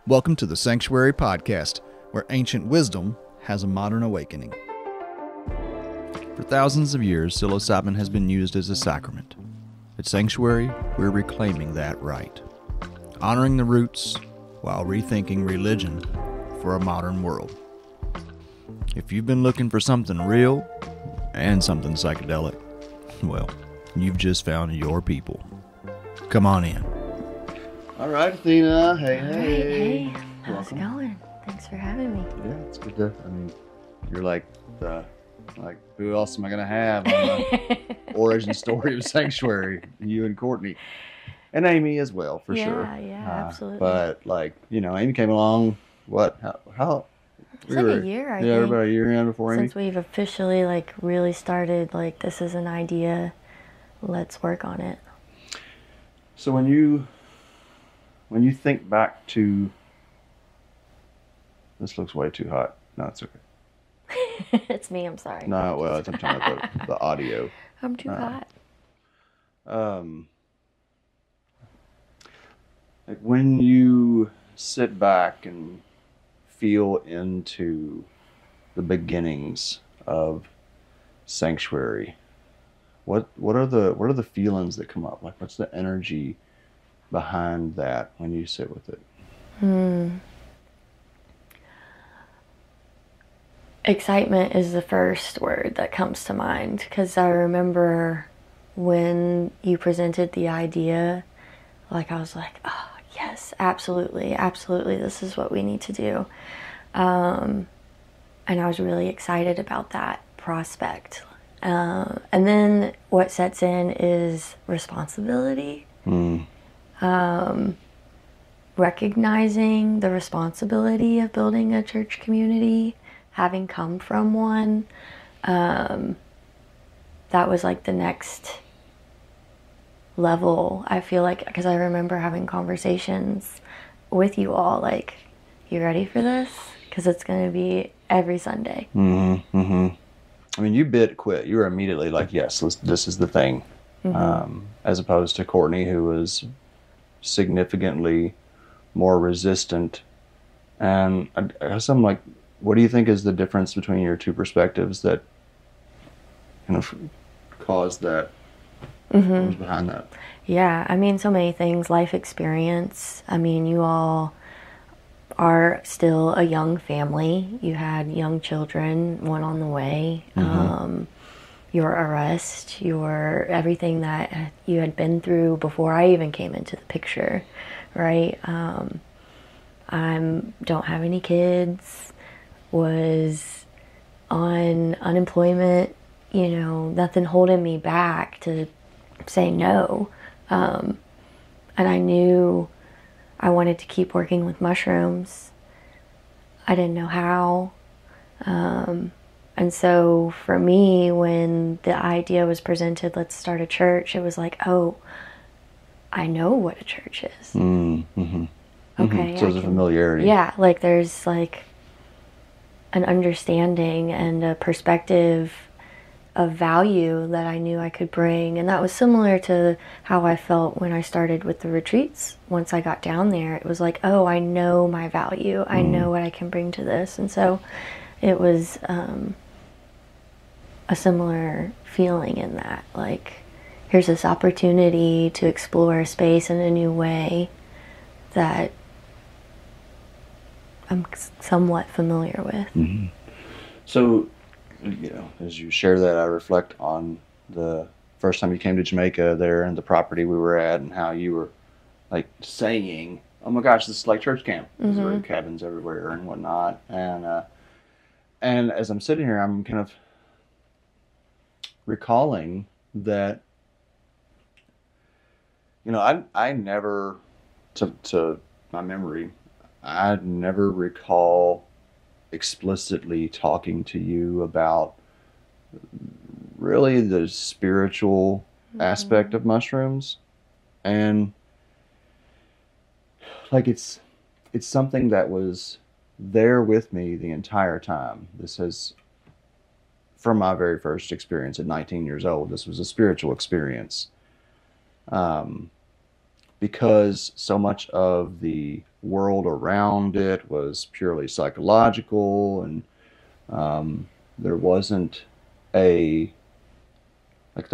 Welcome to the Psanctuary podcast, where ancient wisdom has a modern awakening. For thousands of years, psilocybin has been used as a sacrament. At Psanctuary, we're reclaiming that right, honoring the roots while rethinking religion for a modern world. If you've been looking for something real and something psychedelic, well, you've just found your people. Come on in. All right, Athena. Hey. Hey. How's it going? Thanks for having me. Yeah, it's good to, you're like, who else am I going to have on the origin story of Psanctuary? You and Courtney. And Amy as well, for sure. Yeah, absolutely. But, Amy came along, how? It's like a year, I think. Yeah, about a year in before Amy. Since we've officially, really started, this is an idea, let's work on it. So when you think back to, this looks way too hot. No, it's okay. It's me, I'm sorry. No, well, I'm talking about the audio. I'm too hot. When you sit back and feel into the beginnings of Psanctuary, what are the feelings that come up? What's the energy behind that when you sit with it? Excitement is the first word that comes to mind, because I remember when you presented the idea, I was like, oh yes, absolutely, this is what we need to do. And I was really excited about that prospect. And then what sets in is responsibility. Recognizing the responsibility of building a church community, having come from one, that was the next level. I feel because I remember having conversations with you all, you ready for this? Because it's going to be every Sunday. You bit quit. You were immediately yes, this is the thing. As opposed to Courtney, who was significantly more resistant. And I guess I'm what do you think is the difference between your two perspectives that kind of caused that? What was behind that? Yeah, so many things. Life experience. You all are still a young family. You had young children, one on the way. Your arrest, your everything that you had been through before I even came into the picture, right? I don't have any kids, was on unemployment, nothing holding me back to say no. And I knew I wanted to keep working with mushrooms. I didn't know how. And so for me, when the idea was presented, let's start a church, it was oh, I know what a church is. Okay. So there's a familiarity. Yeah, there's an understanding and a perspective of value that I knew I could bring. And that was similar to how I felt when I started with the retreats. Once I got down there, it was oh, I know my value. I know what I can bring to this. And so it was a similar feeling in that. Here's this opportunity to explore a space in a new way that I'm somewhat familiar with. So, as you share that, I reflect on the first time you came to Jamaica there and the property we were at and how you were saying, oh my gosh, this is like church camp. There's room cabins everywhere and whatnot. And as I'm sitting here, I'm kind of recalling that, I never, to my memory, I never recall explicitly talking to you about really the spiritual aspect of mushrooms. And it's something that was there with me the entire time. This has, from my very first experience at 19 years old, this was a spiritual experience. because so much of the world around it was purely psychological, and there wasn't a, like,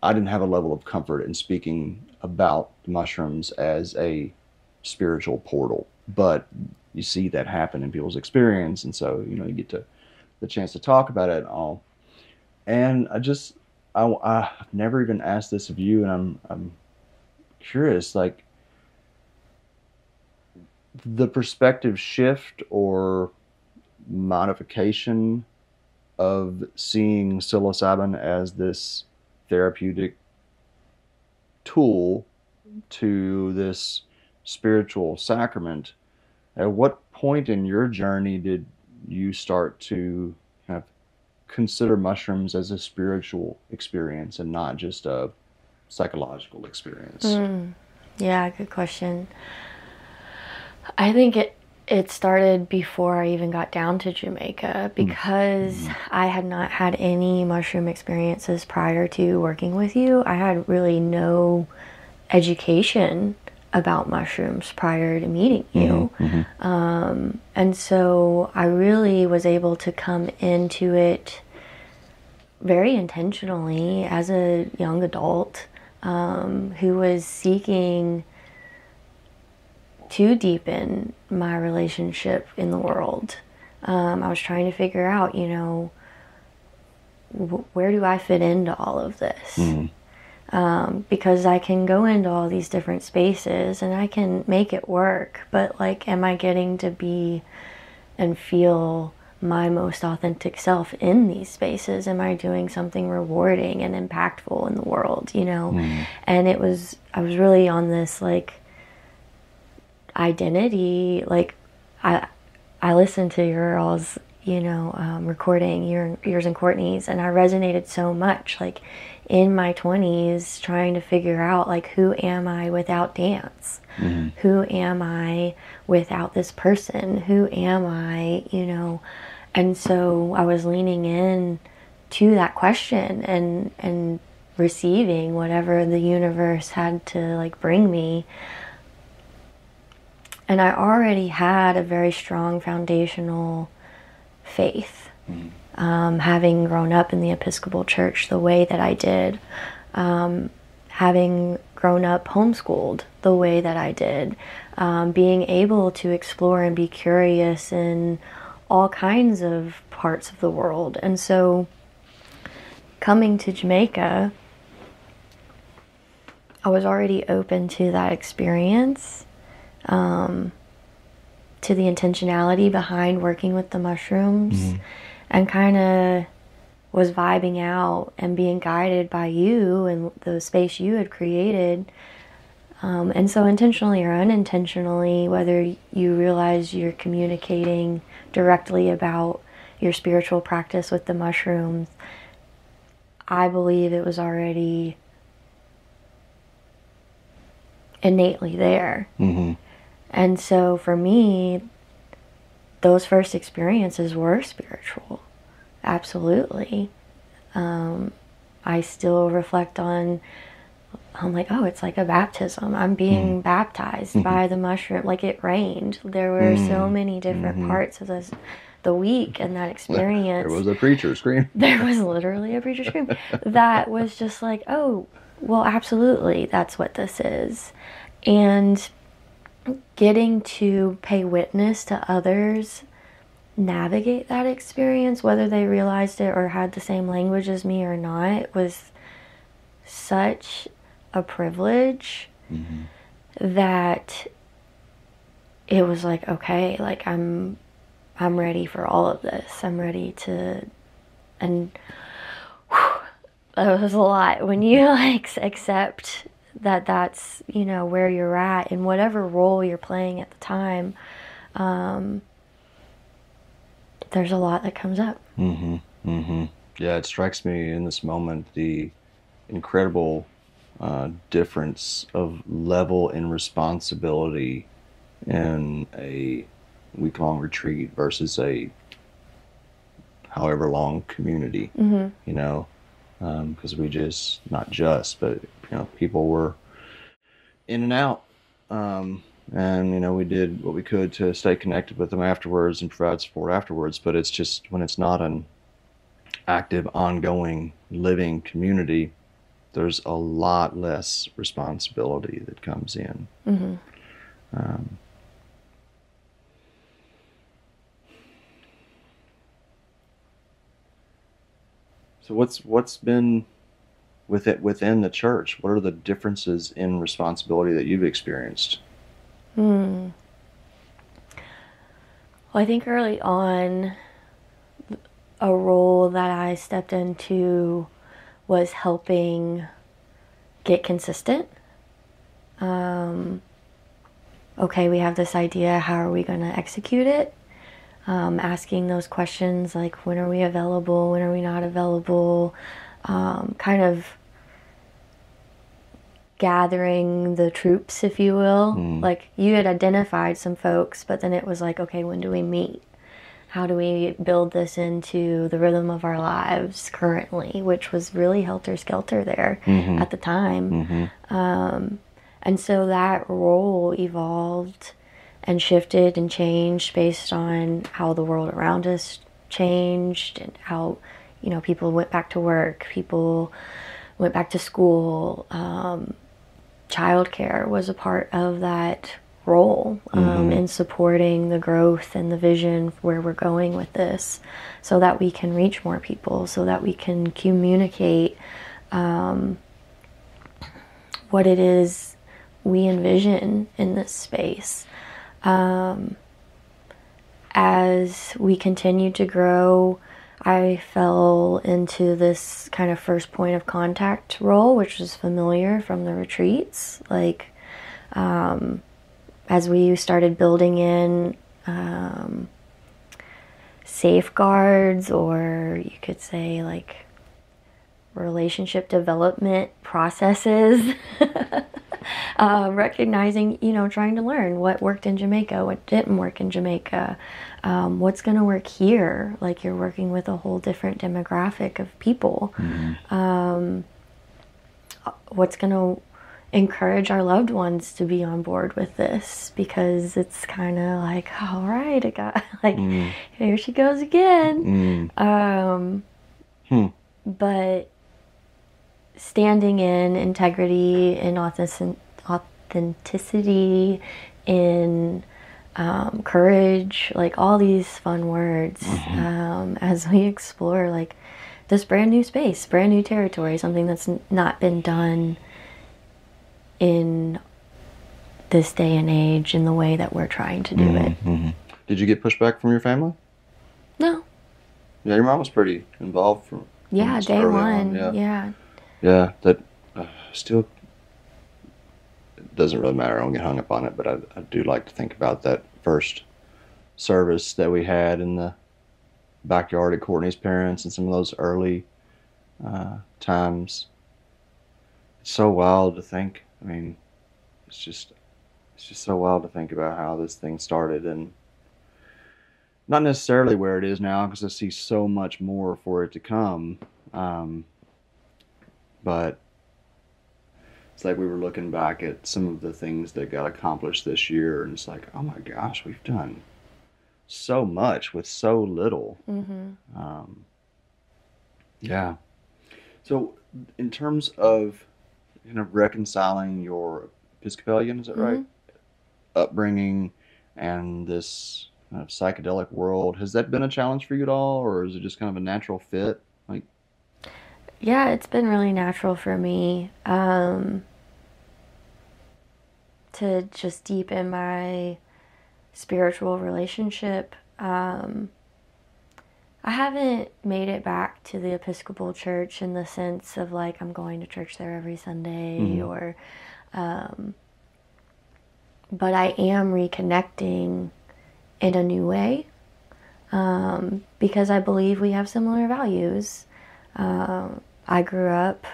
I didn't have a level of comfort in speaking about mushrooms as a spiritual portal. But you see that happen in people's experience, and so, you get the chance to talk about it all. And I've never even asked this of you, and I'm curious, like, the perspective shift or modification of seeing psilocybin as this therapeutic tool to this spiritual sacrament. At what point in your journey did you start to kind of consider mushrooms as a spiritual experience and not just a psychological experience? Yeah, good question. I think it started before I even got down to Jamaica, because I had not had any mushroom experiences prior to working with you. I had really no education about mushrooms prior to meeting you. And so I really was able to come into it very intentionally as a young adult who was seeking to deepen my relationship in the world. I was trying to figure out, where do I fit into all of this? Because I can go into all these different spaces and I can make it work, but like, am I getting to be and feel my most authentic self in these spaces? Am I doing something rewarding and impactful in the world, And I was really on this like identity, like I listened to your all's recording, yours and Courtney's, and I resonated so much, like in my 20s trying to figure out, like, who am I without dance? Who am I without this person? Who am I, And so I was leaning in to that question and receiving whatever the universe had to like bring me. And I already had a very strong foundational faith, having grown up in the Episcopal Church the way that I did, having grown up homeschooled the way that I did, being able to explore and be curious in all kinds of parts of the world. And so coming to Jamaica, I was already open to that experience, to the intentionality behind working with the mushrooms, and kind of was vibing out and being guided by you and the space you had created. And so intentionally or unintentionally, whether you realize you're communicating directly about your spiritual practice with the mushrooms, I believe it was already innately there. And so for me, those first experiences were spiritual. Absolutely. I still reflect on, I'm like, oh, it's like a baptism. I'm being baptized by the mushroom. Like, it rained. There were so many different parts of the week and that experience. There was a preacher scream. There was literally a preacher scream. That was just like, oh, well, absolutely, that's what this is. And getting to pay witness to others navigate that experience, whether they realized it or had the same language as me or not, was such a privilege that it was like, okay, like I'm ready for all of this. I'm ready to, and that was a lot when you like accept that that's, where you're at in whatever role you're playing at the time. There's a lot that comes up. Yeah, it strikes me in this moment the incredible difference of level and responsibility in a week-long retreat versus a however long community. Because we just, not just, but people were in and out. And, you know, we did what we could to stay connected with them afterwards and provide support afterwards. But it's just when it's not an active, ongoing, living community, there's a lot less responsibility that comes in. Mm-hmm. So what's been with it within the church? What are the differences in responsibility that you've experienced? Well, I think early on, a role that I stepped into was helping get consistent. Okay, we have this idea, how are we going to execute it? Asking those questions like, when are we available, when are we not available? Kind of gathering the troops, if you will. Like, you had identified some folks, but then it was like, okay, when do we meet? How do we build this into the rhythm of our lives currently, which was really helter-skelter there at the time. And so that role evolved and shifted and changed based on how the world around us changed and how, you know, people went back to work, people went back to school. Childcare was a part of that role in supporting the growth and the vision where we're going with this, so that we can reach more people, so that we can communicate what it is we envision in this space. As we continued to grow, I fell into this kind of first point of contact role, which was familiar from the retreats. Like, as we started building in safeguards, or you could say like relationship development processes, recognizing, you know, trying to learn what worked in Jamaica, what didn't work in Jamaica, what's going to work here. Like, you're working with a whole different demographic of people. What's going to encourage our loved ones to be on board with this, because it's kind of like, all right, it got like, here she goes again. But standing in integrity and authenticity, in courage, like all these fun words, as we explore like this brand new space, brand new territory, something that's not been done in this day and age in the way that we're trying to do it. Did you get pushback from your family? No. Yeah, your mom was pretty involved from day one. Yeah, that still, it doesn't really matter. I don't get hung up on it, but I do like to think about that first service that we had in the backyard at Courtney's parents and some of those early times. It's so wild to think. I mean, it's just so wild to think about how this thing started, and not necessarily where it is now, because I see so much more for it to come. But it's like we were looking back at some of the things that got accomplished this year, and it's like, oh my gosh, we've done so much with so little. Yeah. So in terms of, you know, reconciling your Episcopalian, is that right, upbringing and this kind of psychedelic world, has that been a challenge for you at all, or is it just kind of a natural fit? Like, yeah, it's been really natural for me to just deepen my spiritual relationship. I haven't made it back to the Episcopal Church in the sense of like I'm going to church there every Sunday, or but I am reconnecting in a new way, because I believe we have similar values. I grew up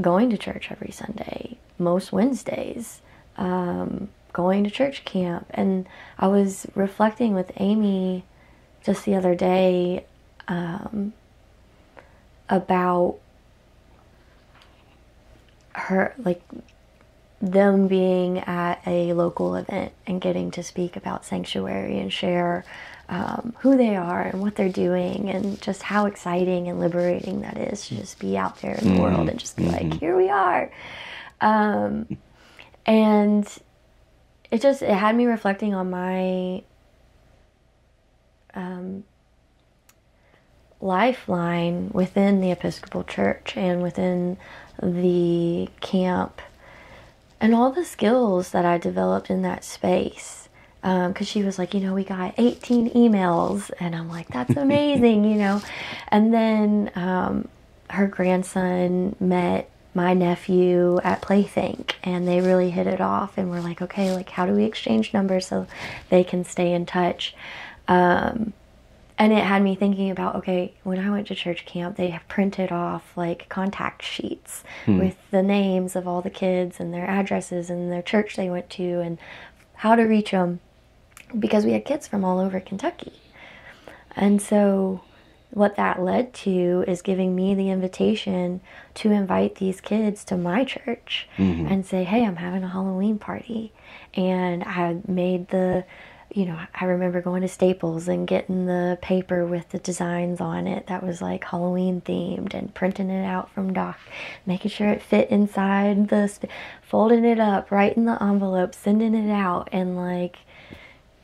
going to church every Sunday, most Wednesdays, going to church camp. And I was reflecting with Amy just the other day about her, like, them being at a local event and getting to speak about Psanctuary and share who they are and what they're doing, and just how exciting and liberating that is to just be out there in the world and just be like, here we are. And it had me reflecting on my lifeline within the Episcopal Church and within the camp, and all the skills that I developed in that space. Because she was like, we got 18 emails, and I'm like, that's amazing, And then her grandson met my nephew at Playthink, and they really hit it off, and we're like, okay, like, how do we exchange numbers so they can stay in touch? And it had me thinking about, okay, when I went to church camp, they have printed off like contact sheets with the names of all the kids and their addresses and their church they went to and how to reach them, because we had kids from all over Kentucky. And so what that led to is giving me the invitation to invite these kids to my church and say, hey, I'm having a Halloween party. And I made I remember going to Staples and getting the paper with the designs on it that was like Halloween themed, and printing it out from Doc, making sure it fit inside folding it up, writing the envelope, sending it out, and like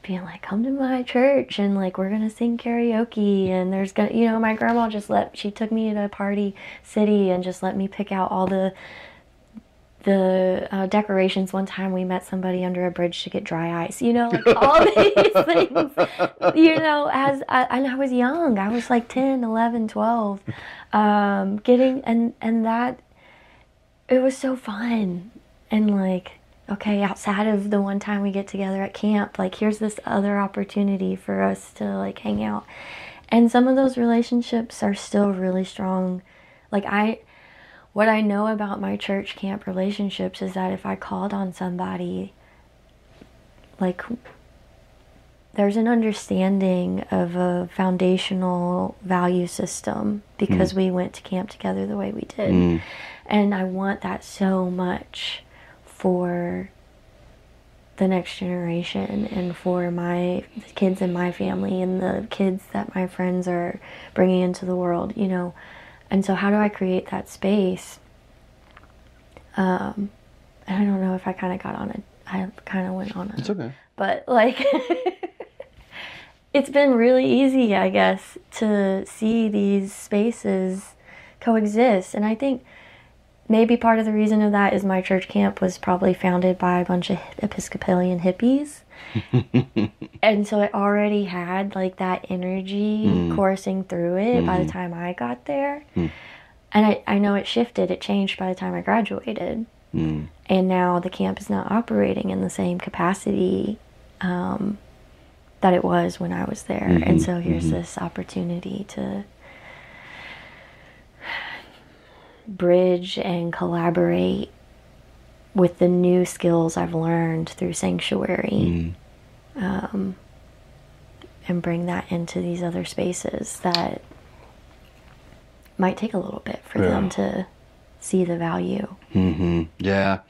being like, come to my church and like we're gonna sing karaoke, and there's gonna my grandma she took me to Party City and just let me pick out all the decorations. One time we met somebody under a bridge to get dry ice, like all these things, as I was young. I was like 10, 11, 12, getting, and that, it was so fun. And like, okay, outside of the one time we get together at camp, like here's this other opportunity for us to like hang out. And some of those relationships are still really strong. Like what I know about my church camp relationships is that if I called on somebody, like, there's an understanding of a foundational value system because we went to camp together the way we did. And I want that so much for the next generation and for the kids in my family and the kids that my friends are bringing into the world, And so how do I create that space? And I don't know if I kind of got on it. I kind of went on it. It's okay. But like, it's been really easy, I guess, to see these spaces coexist. And I think maybe part of the reason of that is my church camp was probably founded by a bunch of Episcopalian hippies. And so it already had like that energy coursing through it by the time I got there. And I know it shifted, it changed by the time I graduated. And now the camp is not operating in the same capacity that it was when I was there. And so here's this opportunity to bridge and collaborate with the new skills I've learned through Psanctuary, and bring that into these other spaces that might take a little bit for them to see the value. Yeah,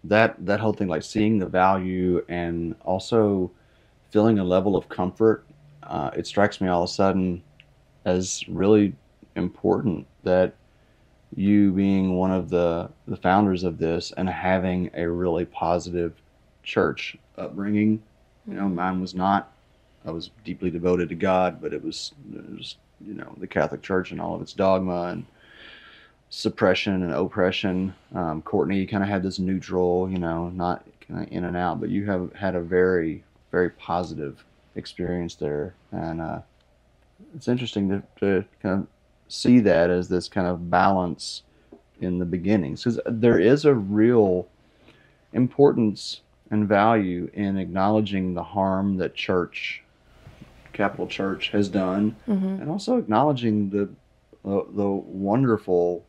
that whole thing, like seeing the value and also feeling a level of comfort, it strikes me all of a sudden as really important that you being one of the founders of this and having a really positive church upbringing. Mine was not. I was deeply devoted to God, but it was the Catholic Church and all of its dogma and suppression and oppression. Courtney kind of had this neutral, not kind of in and out, but you have had a very, very positive experience there. And it's interesting to kind of see that as this kind of balance in the beginnings, because there is a real importance and value in acknowledging the harm that capital church has done, and also acknowledging the wonderful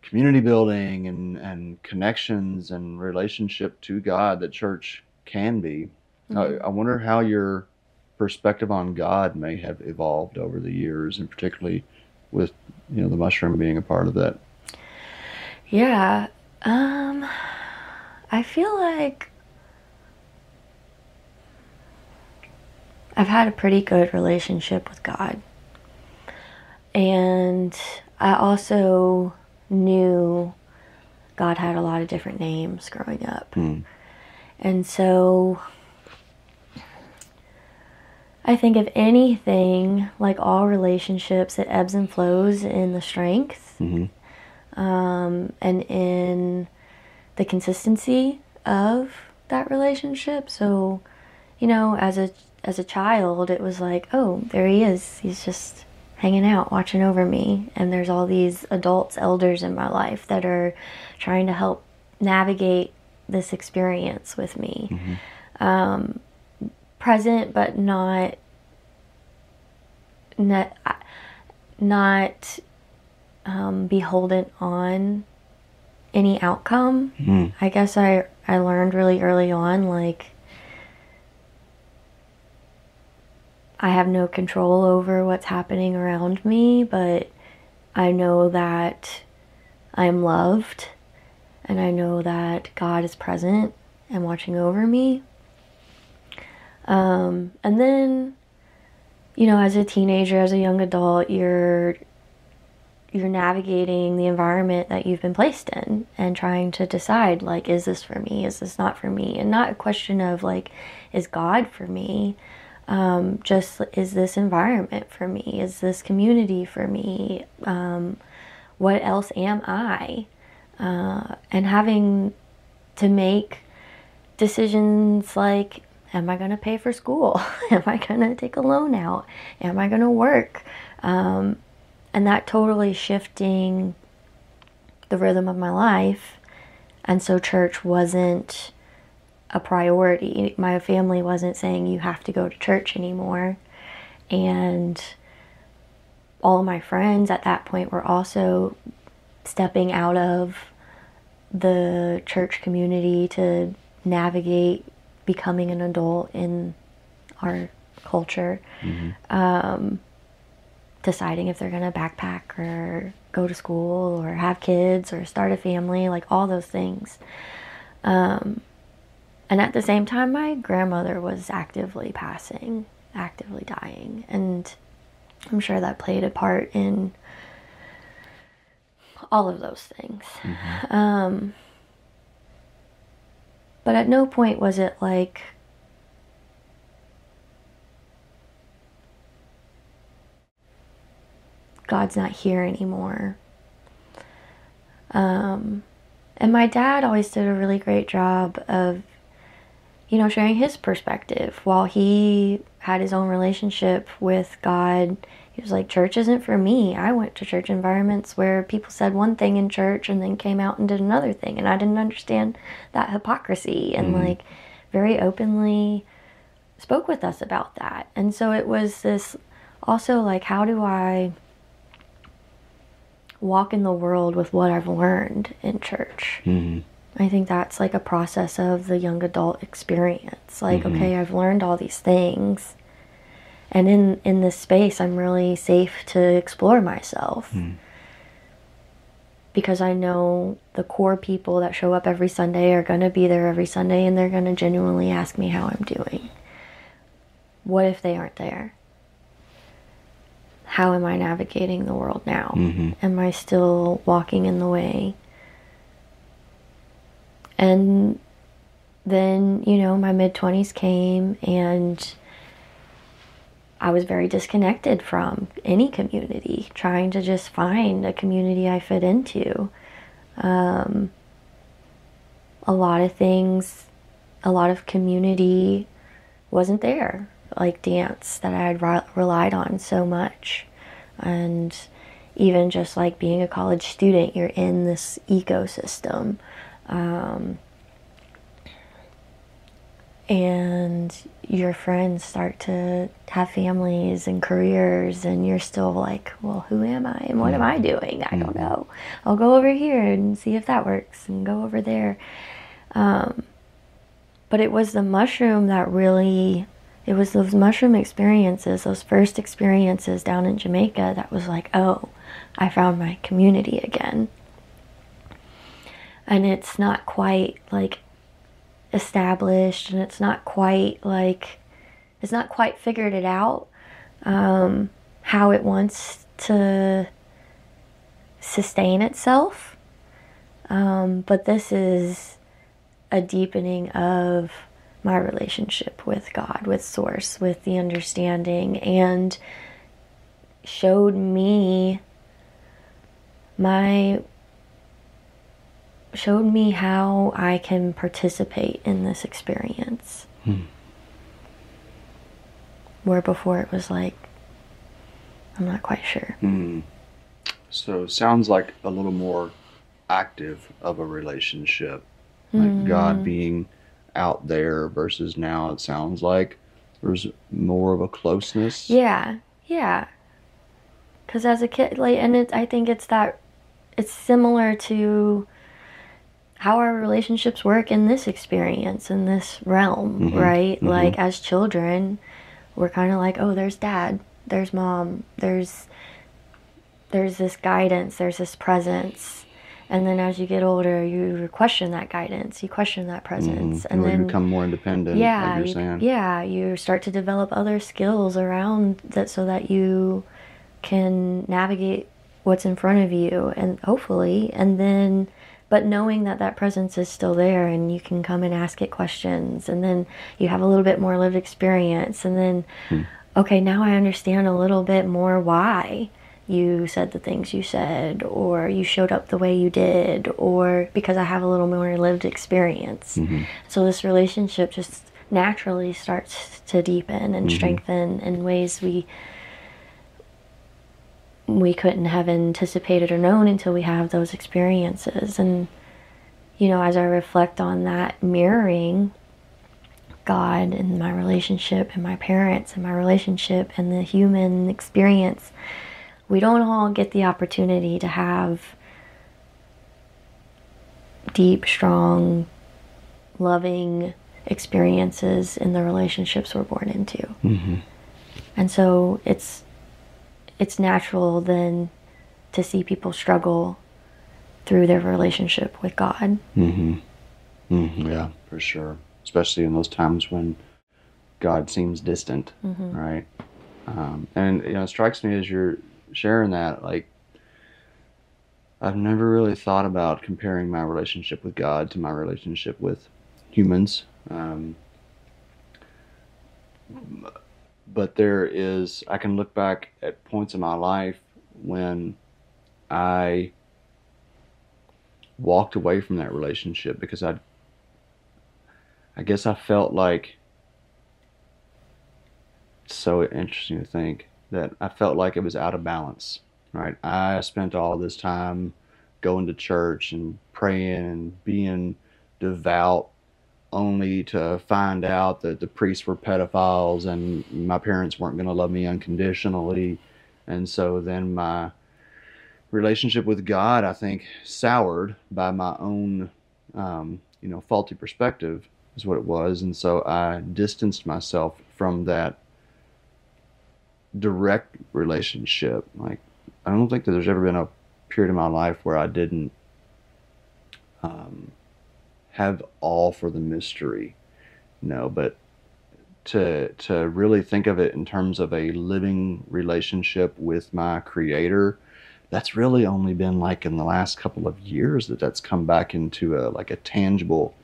community building and connections and relationship to God that church can be. I wonder how your perspective on God may have evolved over the years, and particularly with the mushroom being a part of that. Yeah, I feel like I've had a pretty good relationship with God. And I also knew God had a lot of different names growing up. And so I think if anything, like all relationships, it ebbs and flows in the strength and in the consistency of that relationship. So, you know, as a child, it was like, oh, there he is. He's just hanging out, watching over me. And there's all these adults, elders in my life that are trying to help navigate this experience with me. Present, but not beholden on any outcome. I guess I learned really early on, like, I have no control over what's happening around me, but I know that I'm loved, and I know that God is present and watching over me. And then, you know, as a teenager, as a young adult, you're navigating the environment that you've been placed in and trying to decide, like, is this for me? Is this not for me? And not a question of, like, is God for me? Just, is this environment for me? Is this community for me? What else am I? And having to make decisions like, am I going to pay for school? Am I going to take a loan out? Am I going to work? And that totally shifting the rhythm of my life. And so church wasn't a priority. My family wasn't saying you have to go to church anymore. And all of my friends at that point were also stepping out of the church community to navigate becoming an adult in our culture. Deciding if they're going to backpack or go to school or have kids or start a family, like all those things. And at the same time, my grandmother was actively passing, actively dying. And I'm sure that played a part in all of those things. But at no point was it like, God's not here anymore. And my dad always did a really great job of, you know, sharing his perspective. While he had his own relationship with God, he was like, church isn't for me. I went to church environments where people said one thing in church and then came out and did another thing. And I didn't understand that hypocrisy, and like very openly spoke with us about that. And so it was this also like, how do I walk in the world with what I've learned in church? I think that's like a process of the young adult experience. Like, okay, I've learned all these things, and in this space, I'm really safe to explore myself. Because I know the core people that show up every Sunday are going to be there every Sunday, and they're going to genuinely ask me how I'm doing. What if they aren't there? How am I navigating the world now? Am I still walking in the way? And then, you know, my mid-20s came, and I was very disconnected from any community, trying to just find a community I fit into. A lot of things, a lot of community wasn't there, like dance that I had relied on so much. And even just like being a college student, you're in this ecosystem. And your friends start to have families and careers, and you're still like, well, who am I and what am I doing? I don't know. I'll go over here and see if that works, and go over there. But it was the mushroom that really, it was those mushroom experiences, those first experiences down in Jamaica, that was like, oh, I found my community again. and it's not quite like established, and it's not quite figured it out, how it wants to sustain itself. But this is a deepening of my relationship with God, with Source, with the understanding, and showed me how I can participate in this experience. Where before it was like, I'm not quite sure. So sounds like a little more active of a relationship, like God being out there versus now it sounds like there's more of a closeness. Yeah. Because as a kid, like, and I think it's similar to how our relationships work in this experience, in this realm, right? Like, as children, we're kind of like, oh, there's dad, there's mom, there's this guidance, there's this presence. And then as you get older, you question that guidance, you question that presence. And then you become more independent, like you're saying. Yeah, you start to develop other skills around that so that you can navigate what's in front of you, and hopefully, and then, but knowing that presence is still there, and you can come and ask it questions, and then you have a little bit more lived experience, and then, okay, now I understand a little bit more why you said the things you said, or you showed up the way you did, or because I have a little more lived experience. So this relationship just naturally starts to deepen and strengthen in ways we couldn't have anticipated or known until we have those experiences. And, you know, as I reflect on that, mirroring God and my relationship and my parents and my relationship and the human experience, we don't all get the opportunity to have deep, strong, loving experiences in the relationships we're born into. And so it's natural then to see people struggle through their relationship with God. Yeah, for sure. Especially in those times when God seems distant, right? And, you know, it strikes me as you're sharing that, like, I've never really thought about comparing my relationship with God to my relationship with humans. But I can look back at points in my life when I walked away from that relationship because I guess I felt like, it's so interesting to think that I felt like it was out of balance, right? I spent all this time going to church and praying and being devout, only to find out that the priests were pedophiles and my parents weren't going to love me unconditionally. And so then my relationship with God, I think, soured by my own, faulty perspective is what it was. And so I distanced myself from that direct relationship. Like, I don't think that there's ever been a period in my life where I didn't have all for the mystery, but to really think of it in terms of a living relationship with my Creator, that's really only been like in the last couple of years that's come back into a tangible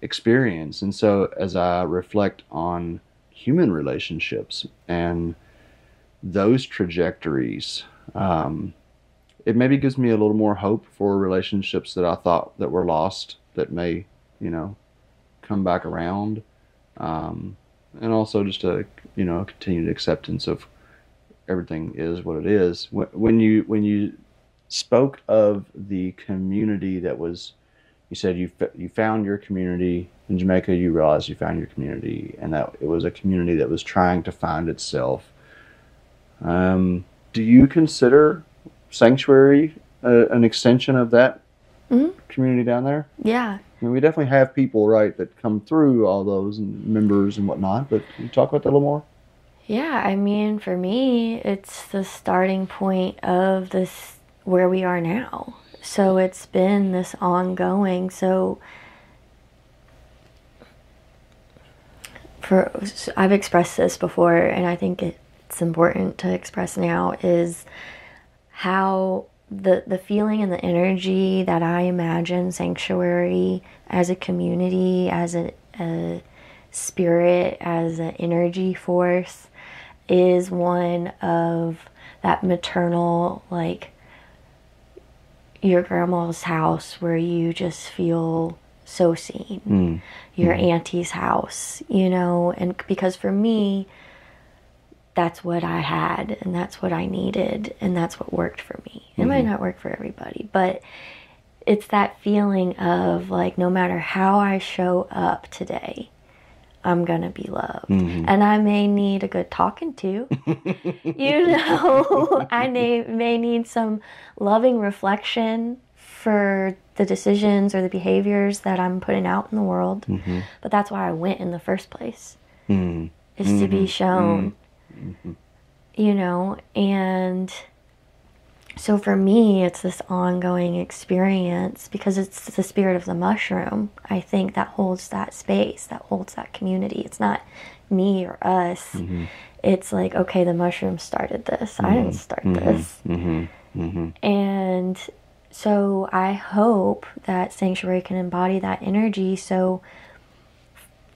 experience. And so as I reflect on human relationships and those trajectories, it maybe gives me a little more hope for relationships that I thought that were lost that may, come back around. And also just a, continued acceptance of everything is what it is. When you spoke of the community that was, you said you found your community in Jamaica, you realized you found your community, and that it was a community that was trying to find itself. Do you consider Psanctuary an extension of that community down there? Yeah. I mean, we definitely have people, right, that come through all those and members and whatnot, but can you talk about that a little more? Yeah, I mean, for me, it's the starting point of this, where we are now. So it's been this ongoing. So I've expressed this before, and I think it's important to express now, is how the feeling and the energy that I imagine Psanctuary as a community, as a spirit, as an energy force, is one of that maternal, like your grandma's house where you just feel so seen. Your auntie's house, you know, and because for me, that's what I had and that's what I needed and that's what worked for me. It might not work for everybody, but it's that feeling of like, no matter how I show up today, I'm gonna be loved. And I may need a good talking to, you know, I may need some loving reflection for the decisions or the behaviors that I'm putting out in the world. But that's why I went in the first place, is to be shown, you know. And so for me, it's this ongoing experience because it's the spirit of the mushroom, I think, that holds that space, that holds that community. It's not me or us. It's like, okay, the mushroom started this. I didn't start this. And so I hope that Psanctuary can embody that energy so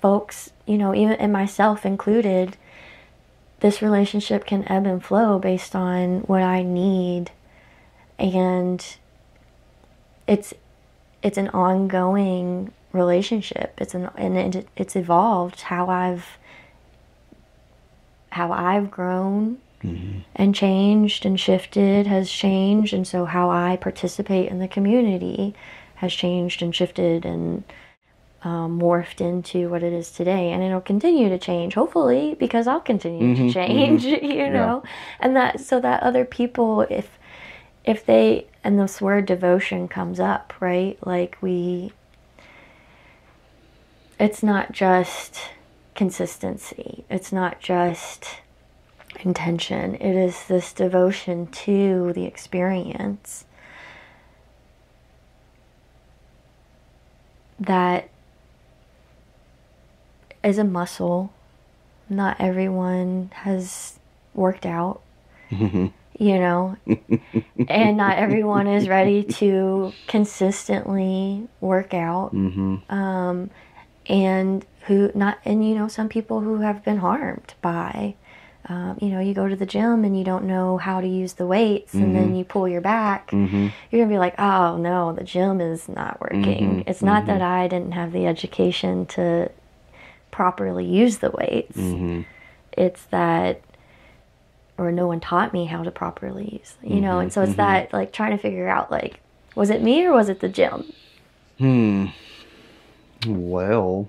folks, you know, even and myself included, this relationship can ebb and flow based on what I need. And it's an ongoing relationship. It's evolved. How I've grown and changed and shifted has changed, and so how I participate in the community has changed and shifted and morphed into what it is today. And it'll continue to change, hopefully, because I'll continue to change, you know. And that so that other people, if they, and this word devotion comes up, right? Like it's not just consistency. It's not just intention. It is this devotion to the experience that is a muscle. Not everyone has worked out, you know, and not everyone is ready to consistently work out. And you know, some people who have been harmed by, you know, you go to the gym and you don't know how to use the weights, and then you pull your back, you're gonna be like, oh no, the gym is not working. It's not that I didn't have the education to properly use the weights. It's that, or no one taught me how to properly use, you know. And so it's that, like, trying to figure out, like, was it me or was it the gym? Well,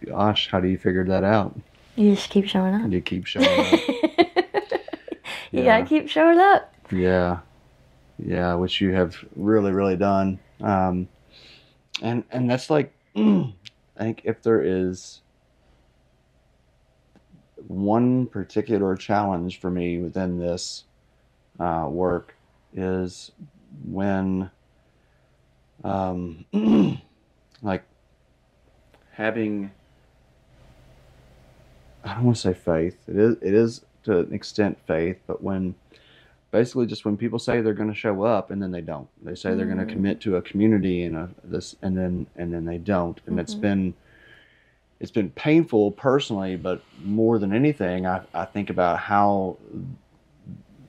gosh, how do you figure that out? You just keep showing up. You keep showing up. You gotta keep showing up. Yeah, which you have really, really done. And that's like, I think if there is one particular challenge for me within this work, is when like having, I don't want to say faith. It is to an extent faith, but when basically just when people say they're going to show up and then they don't. They say they're going to commit to a community and then they don't. And it's been painful personally, but more than anything, I think about how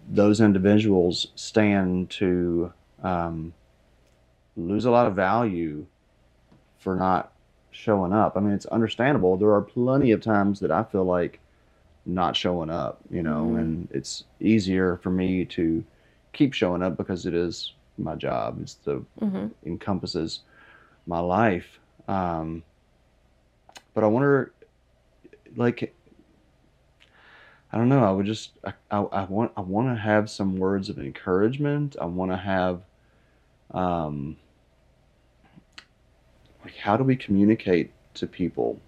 those individuals stand to lose a lot of value for not showing up. I mean, it's understandable. There are plenty of times that I feel like not showing up, you know, and it's easier for me to keep showing up because it is my job. It's encompasses my life. But I wonder, like, I don't know. I would just, I want to have some words of encouragement. I want to have, like, how do we communicate to people?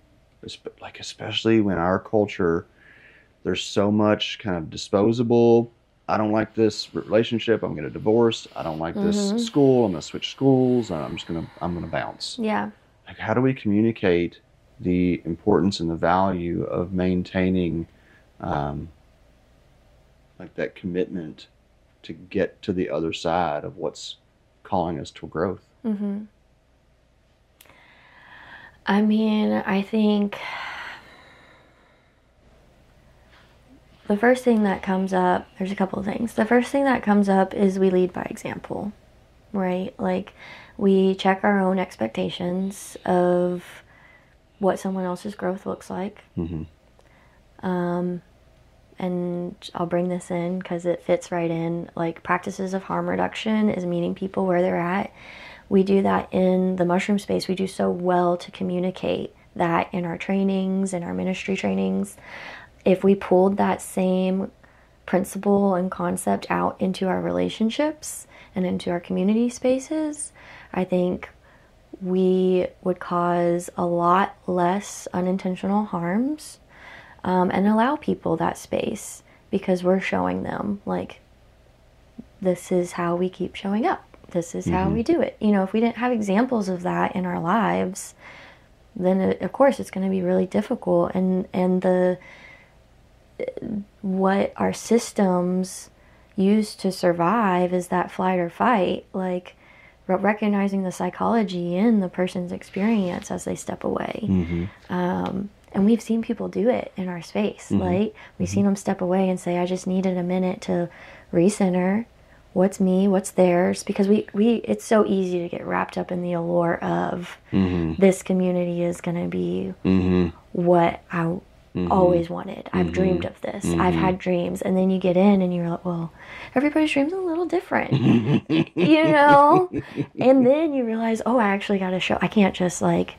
Like, especially when our culture, there's so much kind of disposable I don't like this relationship. I'm going to divorce. I don't like this school. I'm going to switch schools. I'm going to bounce. Yeah. Like, how do we communicate the importance and the value of maintaining, like that commitment to get to the other side of what's calling us to growth? Mm-hmm. I mean, I think the first thing that comes up, there's a couple of things. The first thing that comes up is we lead by example, right? Like, we check our own expectations of what someone else's growth looks like. Mm-hmm. And I'll bring this in because it fits right in. Like, practices of harm reduction is meeting people where they're at. We do that in the mushroom space. We do so well to communicate that in our trainings, in our ministry trainings. If we pulled that same principle and concept out into our relationships and into our community spaces, I think we would cause a lot less unintentional harms, and allow people that space, because we're showing them, like, this is how we keep showing up. This is how we do it. You know, if we didn't have examples of that in our lives, then of course it's going to be really difficult. And what our systems use to survive is that flight or fight, like recognizing the psychology in the person's experience as they step away. And we've seen people do it in our space. Like, we've seen them step away and say, I just needed a minute to recenter. What's me? What's theirs? Because we it's so easy to get wrapped up in the allure of this community is going to be what I always wanted. I've dreamed of this. I've had dreams. And then you get in and you're like, well, everybody's dreams are a little different, you know? And then you realize, oh, I actually got to show. I can't just like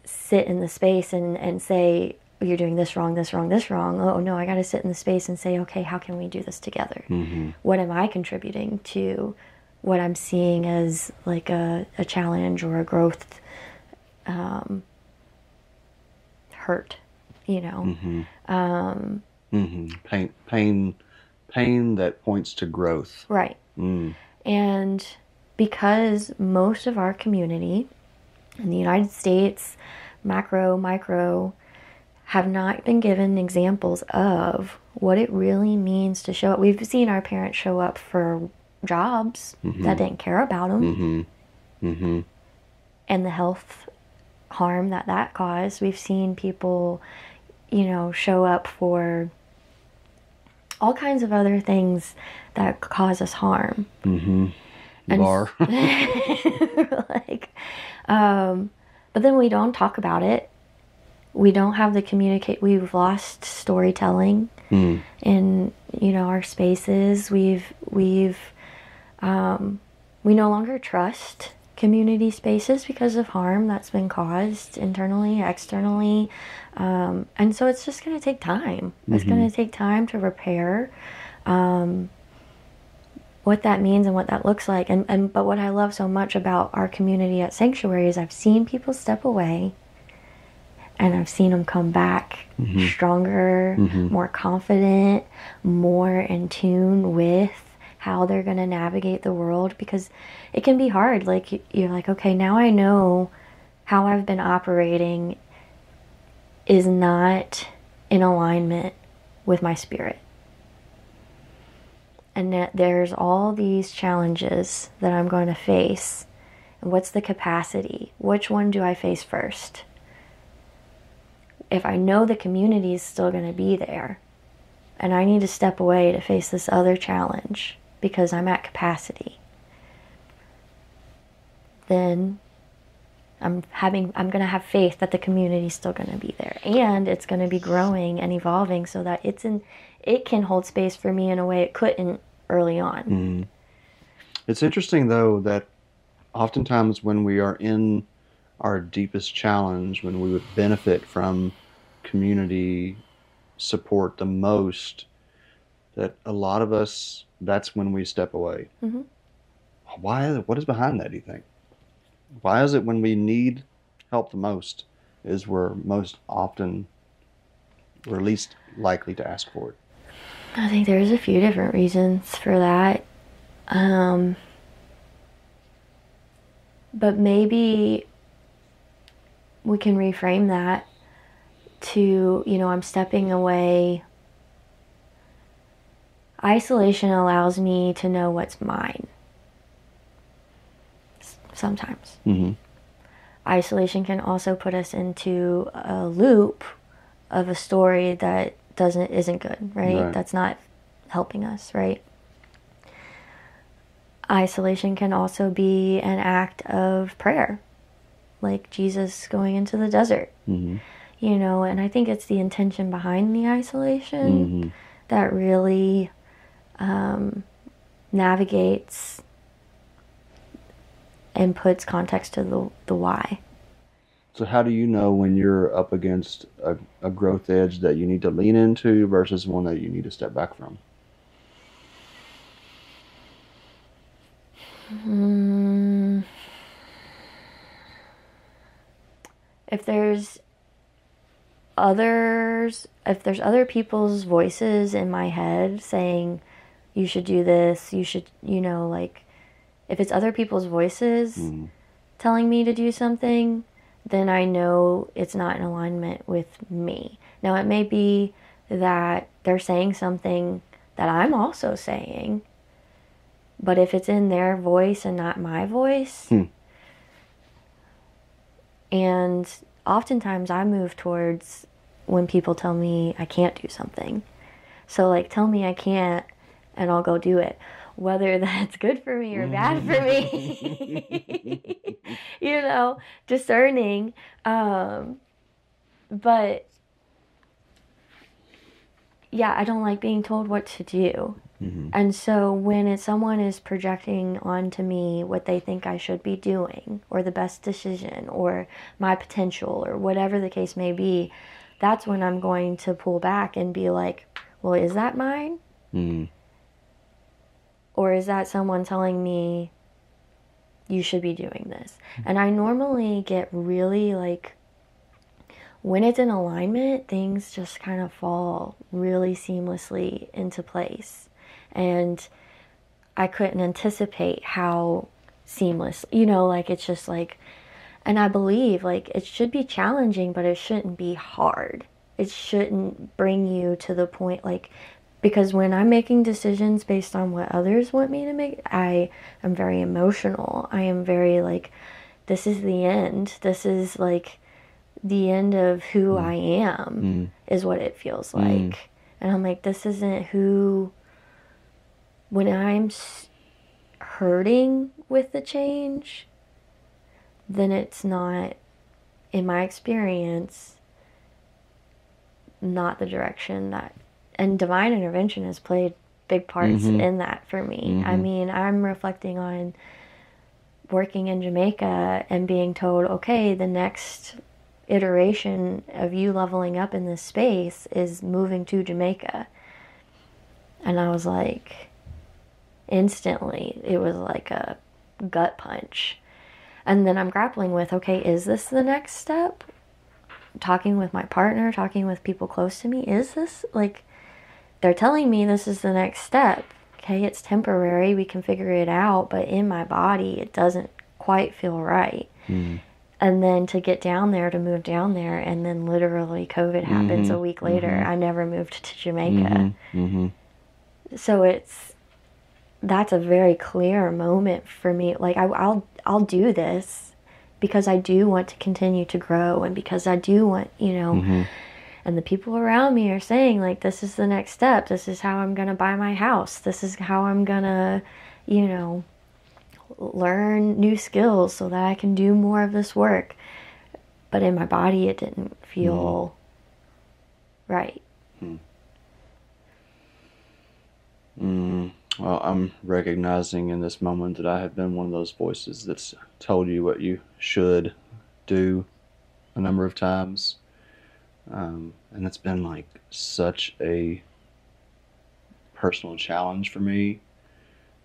sit in the space and say, you're doing this wrong, this wrong, this wrong. Oh no, I got to sit in the space and say, okay, how can we do this together? What am I contributing to what I'm seeing as like a challenge or a growth hurt, you know? Pain that points to growth. Right. And because most of our community in the United States, macro, micro, have not been given examples of what it really means to show up. We've seen our parents show up for jobs that didn't care about them. And the health harm that caused. We've seen people, you know, show up for all kinds of other things that cause us harm. Bar. Like, but then we don't talk about it. We don't have the communicate. We've lost storytelling in, you know, our spaces. We no longer trust community spaces because of harm that's been caused internally, externally, and so it's just going to take time. It's going to take time to repair what that means and what that looks like. But what I love so much about our community at Psanctuary is I've seen people step away. And I've seen them come back stronger, more confident, more in tune with how they're going to navigate the world, because it can be hard. Like, you're like, okay, now I know how I've been operating is not in alignment with my spirit. And that there's all these challenges that I'm going to face. And what's the capacity? Which one do I face first? If I know the community is still going to be there, and I need to step away to face this other challenge because I'm at capacity, then I'm going to have faith that the community is still going to be there, and it's going to be growing and evolving so that it can hold space for me in a way it couldn't early on. It's interesting, though, that oftentimes when we are in our deepest challenge, when we would benefit from community support the most, that a lot of us, that's when we step away. What is behind that, do you think? Why is it when we need help the most is we're least likely to ask for it? I think there's a few different reasons for that. But maybe we can reframe that to, I'm stepping away. Isolation allows me to know what's mine. Sometimes. Mm-hmm. Isolation can also put us into a loop of a story that isn't good, right? That's not helping us, right? Isolation can also be an act of prayer, like Jesus going into the desert. Mm-hmm. And I think it's the intention behind the isolation that really navigates and puts context to the why. So how do you know when you're up against a growth edge that you need to lean into versus one that you need to step back from? If there's other people's voices in my head saying, you should do this, you should, if it's other people's voices telling me to do something, then I know it's not in alignment with me. Now, it may be that they're saying something that I'm also saying, but if it's in their voice and not my voice, and oftentimes I move towards when people tell me I can't do something. So, tell me I can't, and I'll go do it. Whether that's good for me or bad for me, discerning. But yeah, I don't like being told what to do. And so when someone is projecting onto me what they think I should be doing, or the best decision, or my potential, or whatever the case may be, that's when I'm going to pull back and be like, well, is that mine? Or is that someone telling me you should be doing this? And I normally get really when it's in alignment, things just kind of fall really seamlessly into place. And I couldn't anticipate how seamless, it's just and I believe it should be challenging, but it shouldn't be hard. It shouldn't bring you to the point because when I'm making decisions based on what others want me to make, I am very emotional. I am very this is the end. This is the end of who I am, is what it feels like. And I'm this isn't who, when I'm hurting with the change, then it's not, in my experience, not the direction that, and divine intervention has played big parts in that for me. I mean, I'm reflecting on working in Jamaica and being told, okay, the next iteration of you leveling up in this space is moving to Jamaica. And I was instantly, it was a gut punch. And then I'm grappling with, okay, is this the next step? Talking with my partner, talking with people close to me, is this they're telling me this is the next step. Okay, it's temporary, we can figure it out, but in my body, it doesn't quite feel right. And then to get down there, to move down there, and then literally COVID happens a week later. I never moved to Jamaica. So that's a very clear moment for me. I'll do this because I do want to continue to grow, and because I do want, and the people around me are saying this is the next step. This is how I'm going to buy my house. This is how I'm going to, learn new skills so that I can do more of this work. But in my body, it didn't feel right. Well, I'm recognizing in this moment that I have been one of those voices that's told you what you should do a number of times. And it's been such a personal challenge for me,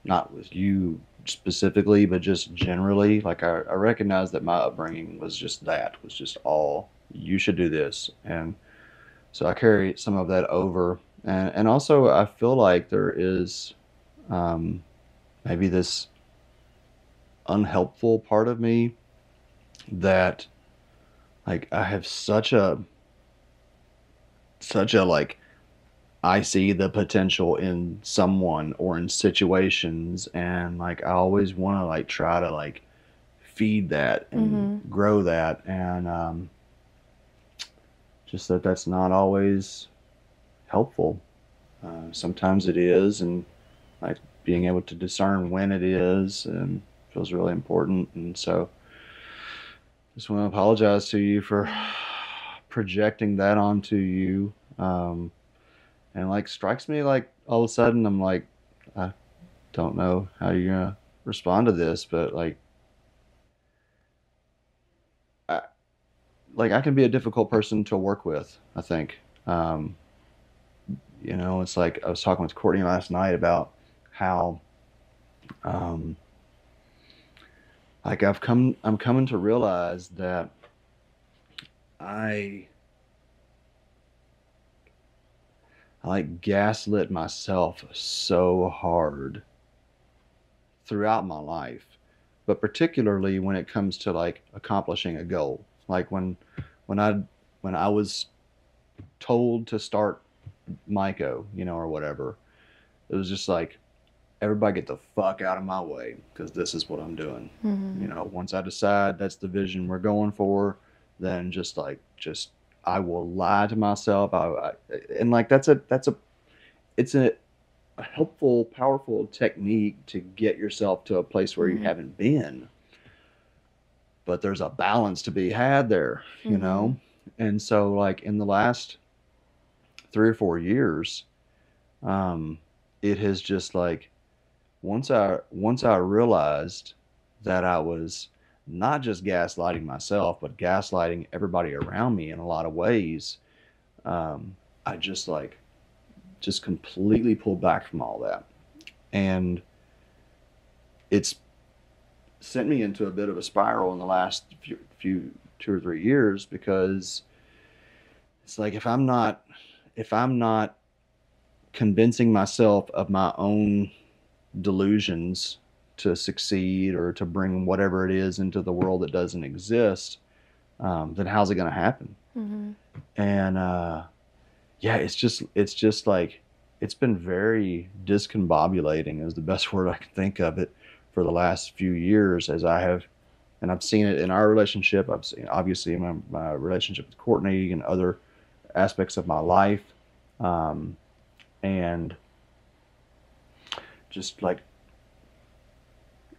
not with you specifically, but just generally. I recognize that my upbringing was just all, you should do this. And so I carry some of that over And also I feel like there is maybe this unhelpful part of me that like I have such a like I see the potential in someone or in situations, and like I always want to like try to like feed that and grow that, and just that's not always helpful. Sometimes it is, and like being able to discern when it is and feels really important. And so just want to apologize to you for projecting that onto you. And like strikes me like all of a sudden I'm like, I don't know how you're gonna respond to this, but I, like I can be a difficult person to work with, I think. It's like I was talking with Courtney last night about how um, like I'm coming to realize that I I like gaslit myself so hard throughout my life, but particularly when it comes to like accomplishing a goal. Like when I when I was told to start Myco, or whatever, it was just like everybody get the fuck out of my way because this is what I'm doing. Once I decide that's the vision we're going for, then just I will lie to myself. And like it's a helpful, powerful technique to get yourself to a place where you haven't been. But there's a balance to be had there, And so like in the last 3 or 4 years, it has just like once I realized that I was not just gaslighting myself, but gaslighting everybody around me in a lot of ways, I just completely pulled back from all that. And it's sent me into a bit of a spiral in the last few 2 or 3 years, because it's like if I'm not convincing myself of my own delusions to succeed or to bring whatever it is into the world that doesn't exist, then how's it going to happen? And yeah, it's just like it's been very discombobulating is the best word I can think of it for the last few years, as I've seen it in our relationship. I've seen obviously in my relationship with Courtney and other aspects of my life, and just like,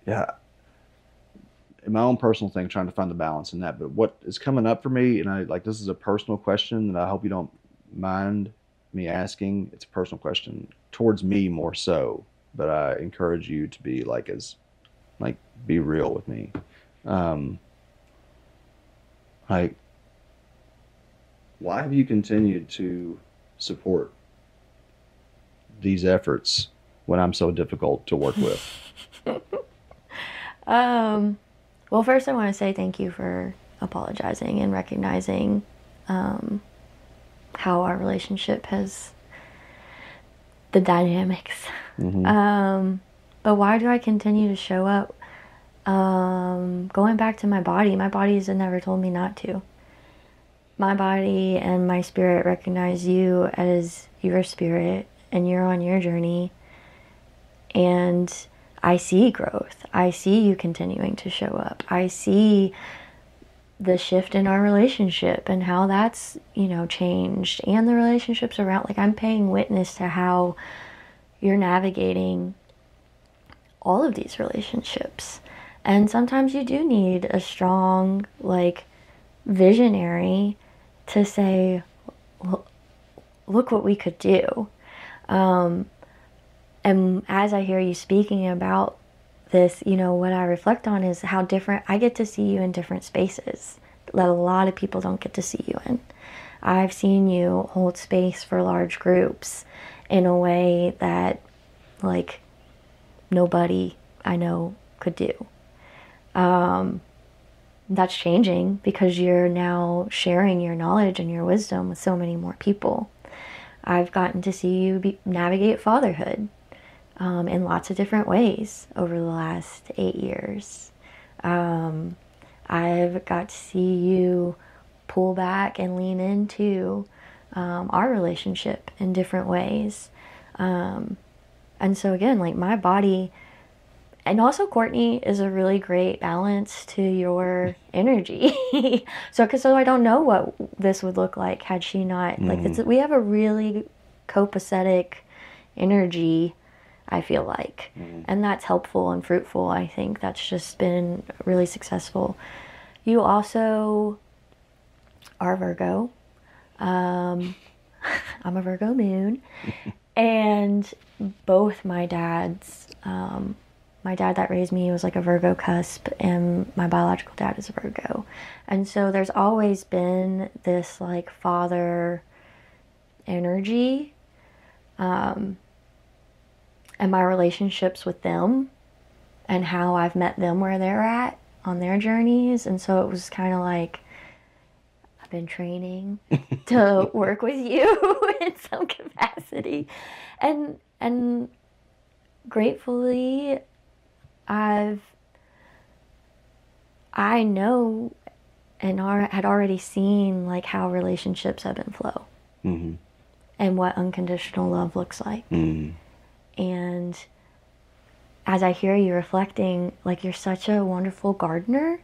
yeah, in my own personal thing, trying to find the balance in that. But what is coming up for me, and this is a personal question that I hope you don't mind me asking. It's a personal question towards me more so, but I encourage you to be be real with me. Like, why have you continued to support these efforts when I'm so difficult to work with? Well, first I want to say thank you for apologizing and recognizing how our relationship has, the dynamics. But why do I continue to show up? Going back to my body has never told me not to. My body and my spirit recognize you as your spirit, and you're on your journey. And I see growth. I see you continuing to show up. I see the shift in our relationship and how that's, changed, and the relationships around. Like, I'm paying witness to how you're navigating all of these relationships. And sometimes you do need a strong, visionary to say, look what we could do. And as I hear you speaking about this, what I reflect on is how different I get to see you in different spaces that a lot of people don't get to see you in. I've seen you hold space for large groups in a way that nobody I know could do. That's changing because you're now sharing your knowledge and your wisdom with so many more people. I've gotten to see you navigate fatherhood in lots of different ways over the last 8 years. I've got to see you pull back and lean into our relationship in different ways. And so again, like my body, and also Courtney is a really great balance to your energy. So I don't know what this would look like had she not, like we have a really copacetic energy, I feel like. And that's helpful and fruitful. I think that's just been really successful. You also are Virgo. I'm a Virgo moon. And both my dads, my dad that raised me was like a Virgo cusp, and my biological dad is a Virgo. And so there's always been this like father energy, and my relationships with them and how I've met them where they're at on their journeys. And so it was kind of like, I've been training to work with you in some capacity. And gratefully, I know and had already seen like how relationships ebb and flow, and what unconditional love looks like. And as I hear you reflecting, like you're such a wonderful gardener.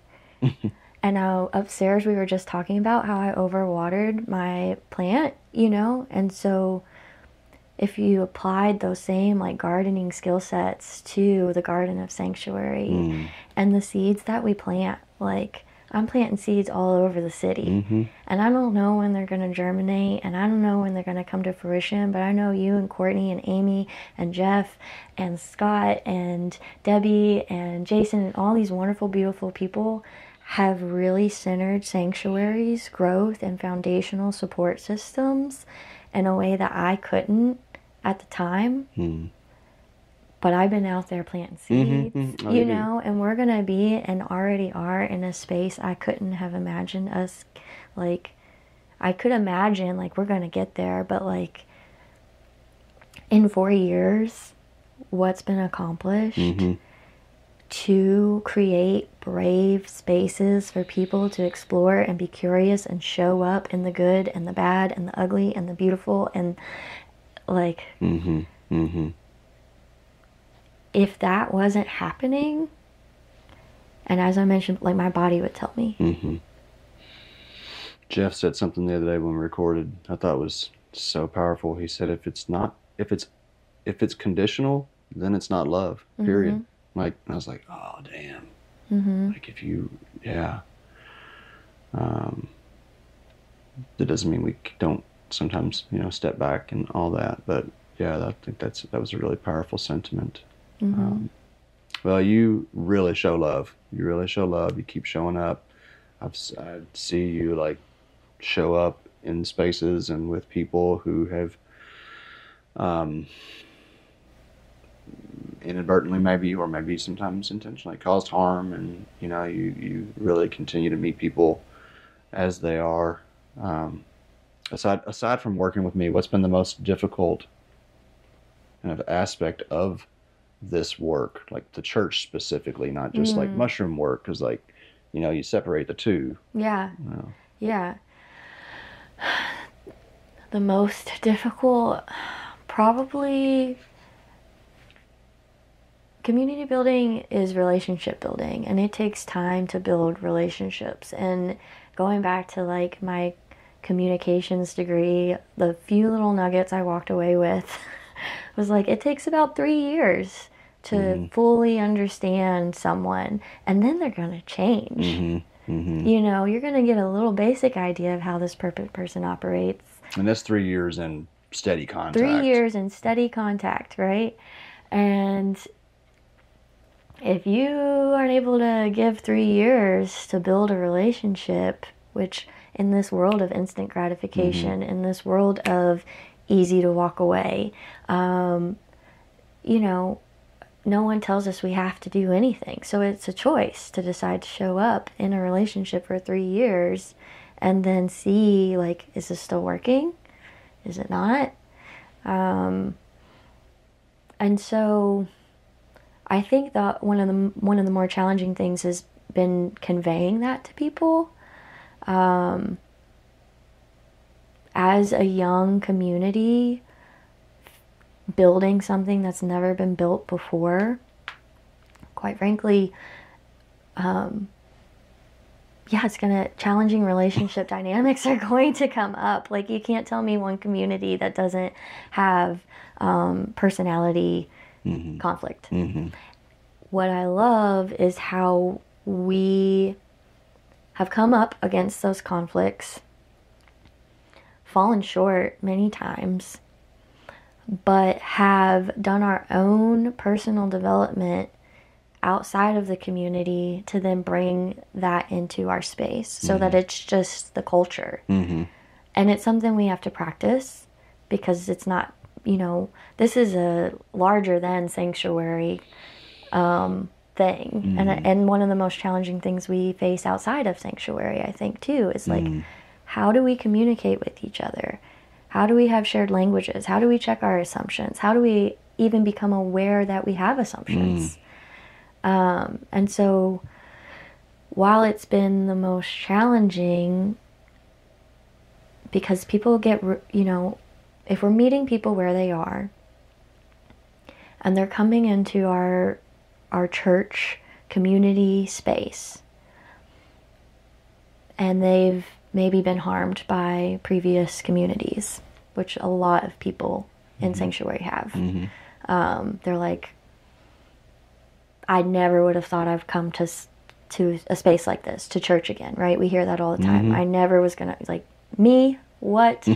And now upstairs we were just talking about how I overwatered my plant, and so if you applied those same like gardening skill sets to the garden of Psanctuary and the seeds that we plant, like I'm planting seeds all over the city, and I don't know when they're going to germinate, and I don't know when they're going to come to fruition, but I know you and Courtney and Amy and Jeff and Scott and Debbie and Jason and all these wonderful, beautiful people have really centered Sanctuary's growth and foundational support systems in a way that I couldn't at the time. But I've been out there planting seeds, and we're going to be and already are in a space I couldn't have imagined us, like, I could imagine, like, we're going to get there, but, like, in 4 years, what's been accomplished to create brave spaces for people to explore and be curious and show up in the good and the bad and the ugly and the beautiful and, like... If that wasn't happening, and as I mentioned, like my body would tell me. Jeff said something the other day when we recorded, I thought was so powerful. He said, if it's conditional, then it's not love, period. Like, and I was like, oh, damn. Like if you, that doesn't mean we don't sometimes, step back and all that. But yeah, I think that was a really powerful sentiment. Well, you really show love. You really show love. You keep showing up. I see you like show up in spaces and with people who have inadvertently maybe, or maybe sometimes intentionally caused harm, and you really continue to meet people as they are. Aside from working with me, what's been the most difficult kind of aspect of this work, like the church specifically, not just like mushroom work, because like you separate the two. Yeah. The most difficult, probably, community building is relationship building, and it takes time to build relationships. And going back to like my communications degree, the few little nuggets I walked away with was like, it takes about 3 years to fully understand someone, and then they're going to change. You're going to get a little basic idea of how this person operates. And that's 3 years in steady contact. 3 years in steady contact, right? And if you aren't able to give 3 years to build a relationship, which in this world of instant gratification, in this world of easy to walk away, no one tells us we have to do anything. So it's a choice to decide to show up in a relationship for 3 years and then see, like, is this still working? Is it not? And so I think that one of the more challenging things has been conveying that to people. As a young community, building something that's never been built before, quite frankly, challenging relationship dynamics are going to come up. Like, you can't tell me one community that doesn't have personality conflict. What I love is how we have come up against those conflicts, fallen short many times, but have done our own personal development outside of the community to then bring that into our space so that it's just the culture. And it's something we have to practice, because it's not, this is a larger than sanctuary thing. And one of the most challenging things we face outside of sanctuary, I think, too, is like, how do we communicate with each other? How do we have shared languages? How do we check our assumptions? How do we even become aware that we have assumptions? And so while it's been the most challenging, because people get, if we're meeting people where they are, and they're coming into our church community space, and they've maybe been harmed by previous communities, which a lot of people in Sanctuary have. They're like, I never would have thought I've come to a space like this, to church again, right? We hear that all the time. I never was gonna, like, me? What?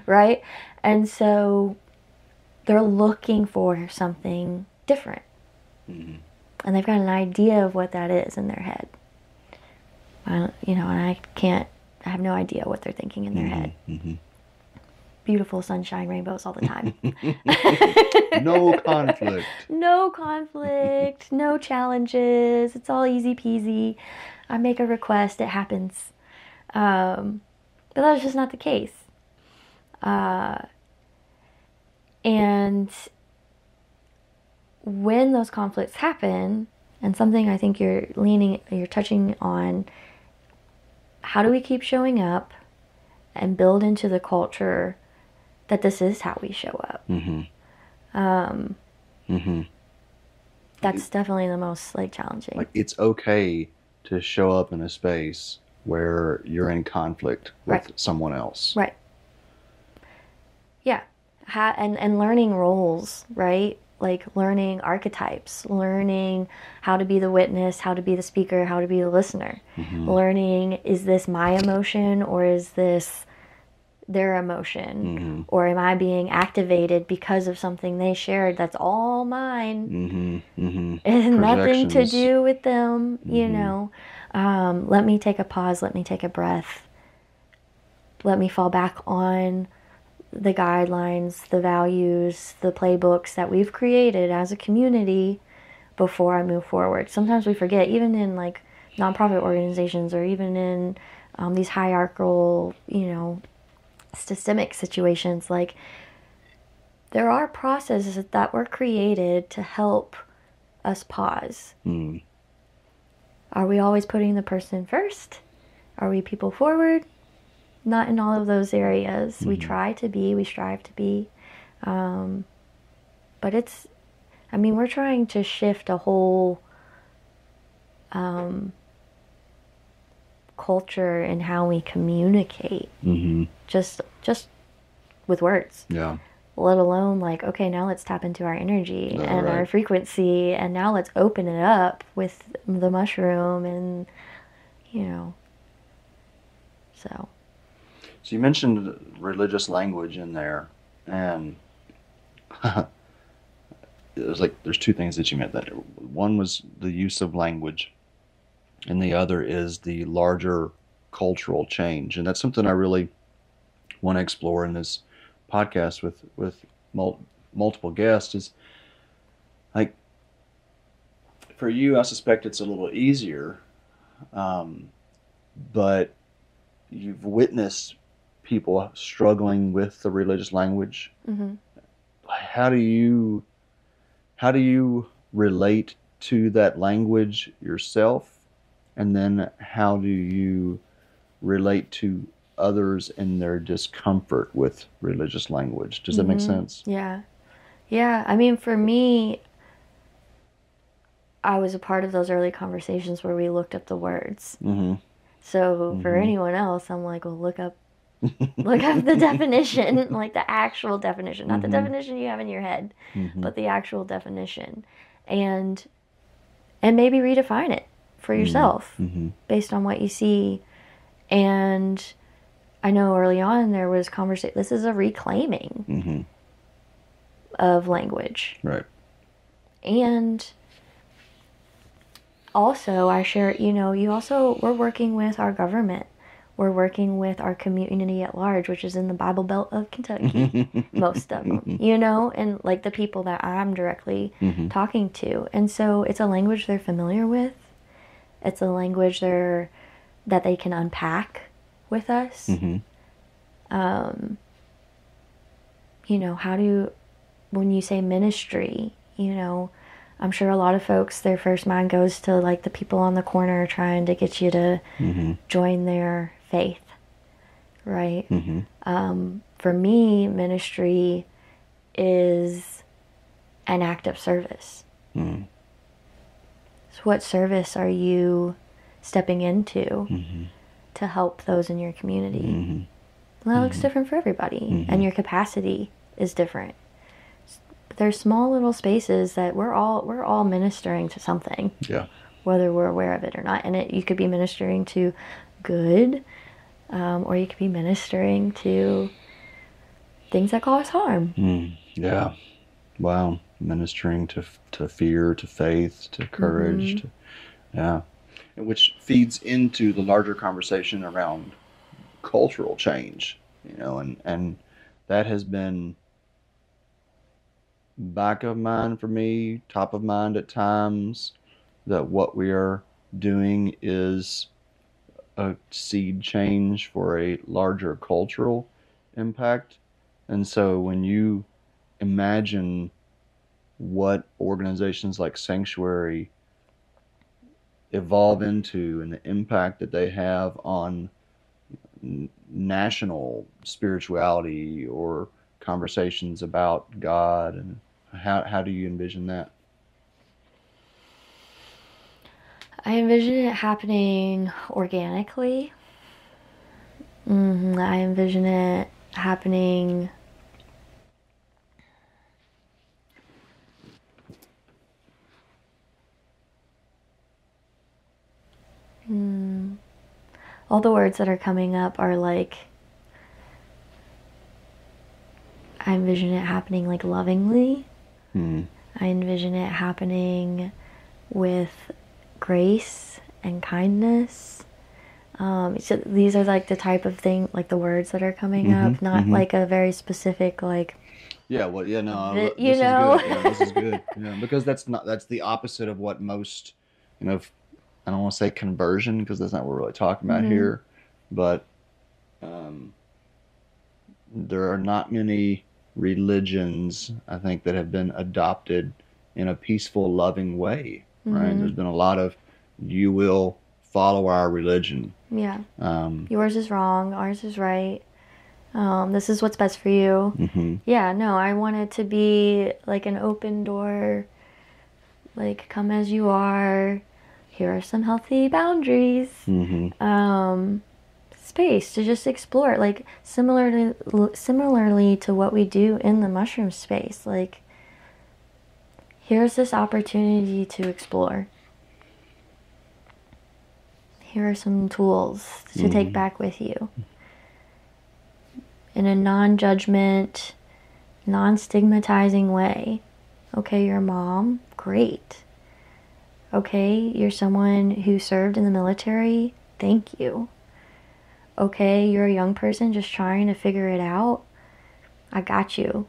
Right? And so they're looking for something different. And they've got an idea of what that is in their head. And I have no idea what they're thinking in their head. Beautiful sunshine, rainbows all the time. No conflict. No conflict, no challenges. It's all easy peasy. I make a request, it happens. But that's just not the case. And when those conflicts happen, and something I think you're touching on, how do we keep showing up and build into the culture that this is how we show up? That's definitely the most challenging. Like, it's okay to show up in a space where you're in conflict with someone else. Right. Yeah. And learning roles, right? Like learning archetypes, learning how to be the witness, how to be the speaker, how to be the listener. Learning, is this my emotion or is this their emotion? Or am I being activated because of something they shared that's all mine? It has nothing to do with them, Let me take a pause, let me take a breath. Let me fall back on the guidelines, the values, the playbooks that we've created as a community before I move forward. Sometimes we forget, even in nonprofit organizations, or even in these hierarchical, systemic situations, there are processes that were created to help us pause. Are we always putting the person first? Are we people forward? Not in all of those areas. We strive to be. But we're trying to shift a whole culture in how we communicate. Just with words. Yeah. Let alone okay, now let's tap into our energy and our frequency, and now let's open it up with the mushroom, and so. So you mentioned religious language in there, and it was there's two things that you meant. That one was the use of language, and the other is the larger cultural change, and that's something I really want to explore in this podcast with multiple guests. Is for you, I suspect it's a little easier, but you've witnessed people struggling with the religious language, how do you relate to that language yourself, and then how do you relate to others in their discomfort with religious language? Does that make sense? Yeah. Yeah. I mean, for me, I was a part of those early conversations where we looked up the words. So for anyone else, I'm like, well, look up the definition, like the actual definition, not the definition you have in your head, but the actual definition, and maybe redefine it for yourself based on what you see. And I know early on there was conversation. This is a reclaiming of language, Right. and also I share. We're working with our government. We're working with our community at large, which is in the Bible Belt of Kentucky, most of them, and like the people that I'm directly talking to. And so it's a language they're familiar with. It's a language that they can unpack with us. When you say ministry, I'm sure a lot of folks, their first mind goes to like the people on the corner trying to get you to join their faith, right? For me, ministry is an act of service. So what service are you stepping into to help those in your community? Well, that looks different for everybody, and your capacity is different. There's small little spaces that we're all ministering to something, whether we're aware of it or not. And you could be ministering to good, or you could be ministering to things that cause harm. Yeah. Wow. Ministering to fear, to faith, to courage. Which feeds into the larger conversation around cultural change, and that has been back of mind for me, top of mind at times, that what we are doing is a seed change for a larger cultural impact. And so when you imagine what organizations like Psanctuary evolve into and the impact that they have on national spirituality or conversations about God, and how do you envision that? I envision it happening organically. I envision it happening all the words that are coming up are like, I envision it happening like lovingly. I envision it happening with grace and kindness. So these are like the type of thing, like the words that are coming up, not like a very specific like. Yeah, well, yeah, no, this is good. Yeah, this is good. Yeah, because that's the opposite of what most, I don't want to say conversion, because that's not what we're really talking about here, but there are not many religions, I think, that have been adopted in a peaceful, loving way, right? There's been a lot of, you will follow our religion. Yeah. Yours is wrong, ours is right. This is what's best for you. Yeah, no, I want it to be like an open door, like come as you are. Here are some healthy boundaries. Space to just explore, like similarly to what we do in the mushroom space. Like, here's this opportunity to explore. Here are some tools to take back with you. In a non-judgment, non-stigmatizing way. Okay, you're a mom, great. Okay, you're someone who served in the military, thank you. Okay, you're a young person just trying to figure it out, I got you.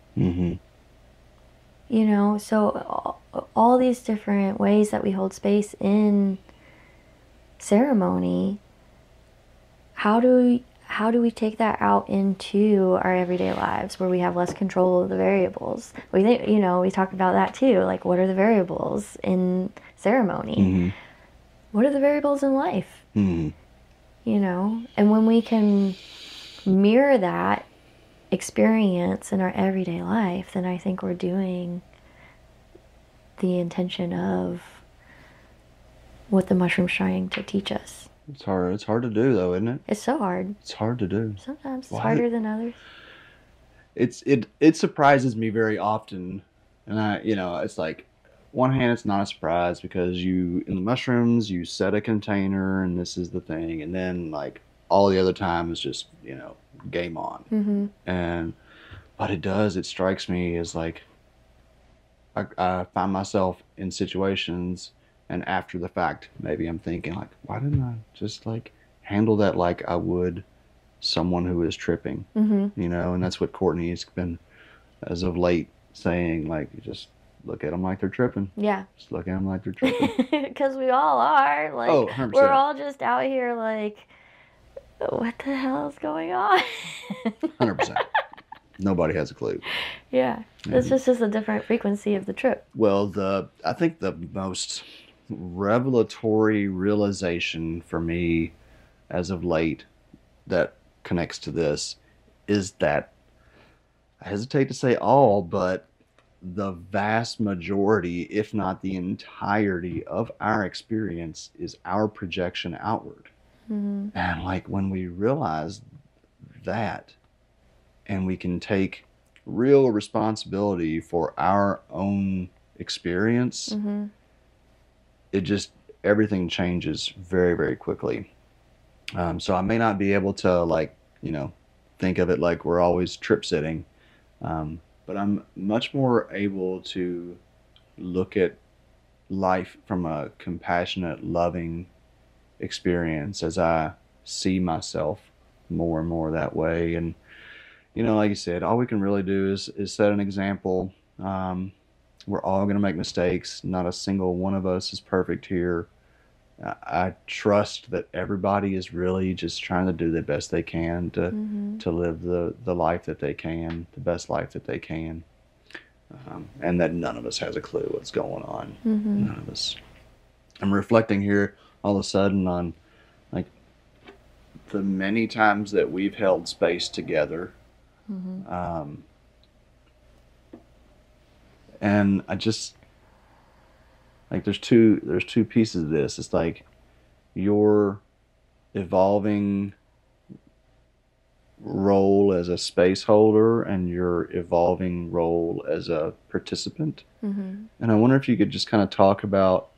So all these different ways that we hold space in ceremony, how do how do we take that out into our everyday lives where we have less control of the variables? We think, we talk about that too. Like, what are the variables in ceremony? Mm-hmm. What are the variables in life? Mm-hmm. And when we can mirror that experience in our everyday life, then I think we're doing the intention of what the mushroom's trying to teach us. It's hard to do, though, isn't it? It's so hard. It's hard to do. Sometimes it's harder than others. It surprises me very often, and it's like, one hand, it's not a surprise because in the mushrooms, you set a container and this is the thing, and then like all the other time is just game on. Mm-hmm. But it strikes me as like I find myself in situations, and after the fact, maybe I'm thinking like, why didn't I just like handle that like I would someone who is tripping? Mm-hmm. And that's what Courtney's been, as of late, saying, like, just look at them like they're tripping. Yeah. Just look at them like they're tripping. Because we all are. Like, 100%. We're all just out here like, what the hell is going on? 100%. Nobody has a clue. Yeah. It's just a different frequency of the trip. Well, I think the most revelatory realization for me as of late that connects to this is that, I hesitate to say all, but the vast majority, if not the entirety of our experience, is our projection outward. Mm-hmm. And like when we realize that, and we can take real responsibility for our own experience, mm-hmm. Everything changes very, very quickly. So I may not be able to think of it like we're always trip sitting, but I'm much more able to look at life from a compassionate, loving experience as I see myself more and more that way. And like you said, all we can really do is set an example. We're all going to make mistakes. Not a single one of us is perfect here. I trust that everybody is really just trying to do the best they can to live the life that they can, the best life that they can, and that none of us has a clue what's going on. Mm-hmm. None of us. I'm reflecting here all of a sudden on like the many times that we've held space together. Mm-hmm. And I just like there's two pieces of this. It's like your evolving role as a space holder and your evolving role as a participant. Mm-hmm. And I wonder if you could just kind of talk about,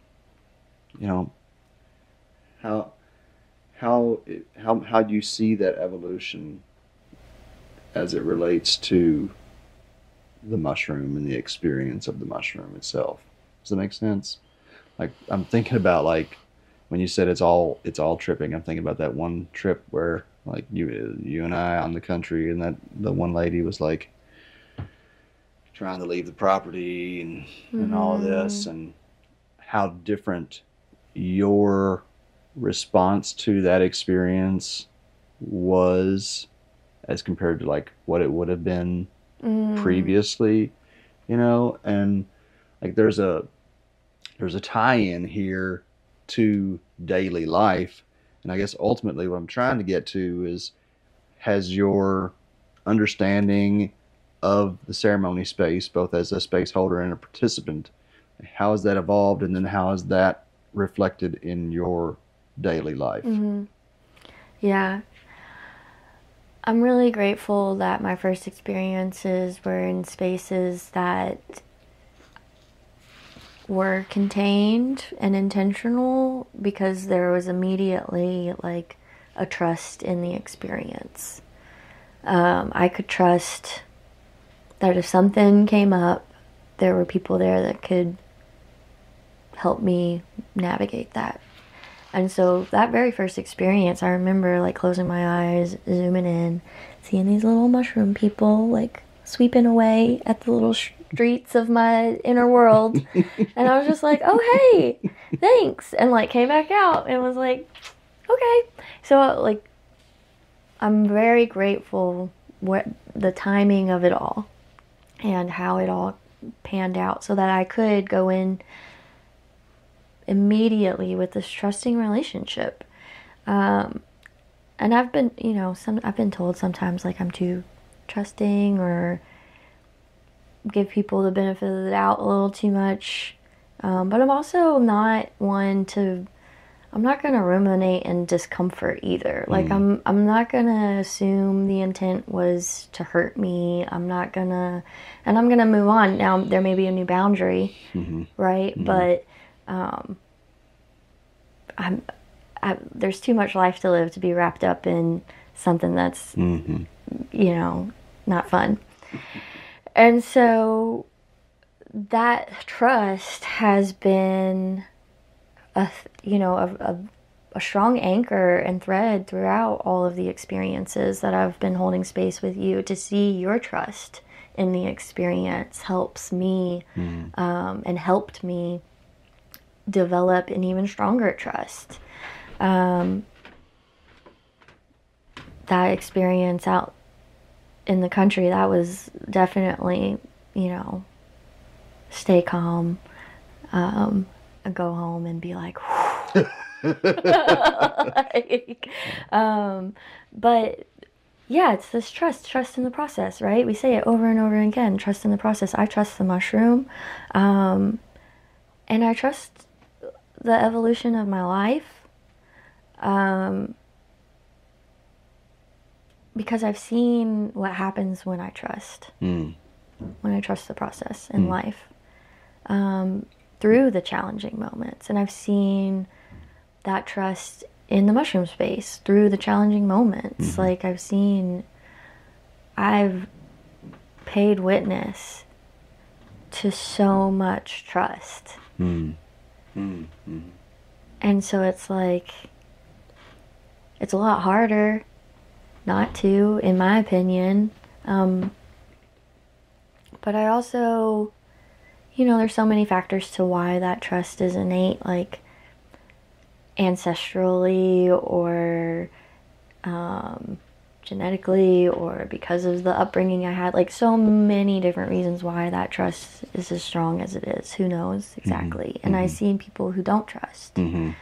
how you see that evolution as it relates to the mushroom and the experience of the mushroom itself. Does that make sense? Like, I'm thinking about like when you said it's all tripping. I'm thinking about that one trip where like you and I on the country, and that the one lady was like trying to leave the property and all of this, and how different your response to that experience was as compared to like what it would have been previously, and like there's a tie-in here to daily life. And I guess ultimately what I'm trying to get to is, has your understanding of the ceremony space, both as a space holder and a participant, how has that evolved, and then how is that reflected in your daily life? Mm-hmm. Yeah. I'm really grateful that my first experiences were in spaces that were contained and intentional, because there was immediately like a trust in the experience. I could trust that if something came up, there were people there that could help me navigate that. And so that very first experience, I remember like closing my eyes, zooming in, seeing these little mushroom people like sweeping away at the little streets of my inner world. And I was just like, oh, hey, thanks. And like came back out and was like, okay. So like I'm very grateful what the timing of it all and how it all panned out, so that I could go in immediately with this trusting relationship. And I've been, I've been told sometimes like I'm too trusting or give people the benefit of the doubt a little too much. But I'm also not one to, I'm not going to ruminate in discomfort either. Like I'm not going to assume the intent was to hurt me. I'm not going to, and I'm going to move on. Now there may be a new boundary, right? But there's too much life to live to be wrapped up in something that's, not fun. And so that trust has been a strong anchor and thread throughout all of the experiences that I've been holding space with you. To see your trust in the experience helps me and helped me develop an even stronger trust. That experience out in the country, that was definitely, stay calm, and go home and be like, but yeah, it's this trust in the process, right? We say it over and over again, trust in the process. I trust the mushroom, and I trust the evolution of my life, because I've seen what happens when I trust, when I trust the process in life, through the challenging moments. And I've seen that trust in the mushroom space through the challenging moments. Like I've paid witness to so much trust. And so it's like, it's a lot harder not to, in my opinion. But I also, there's so many factors to why that trust is innate, like ancestrally or genetically, or because of the upbringing I had. Like so many different reasons why that trust is as strong as it is. Who knows exactly? And I've seen people who don't trust and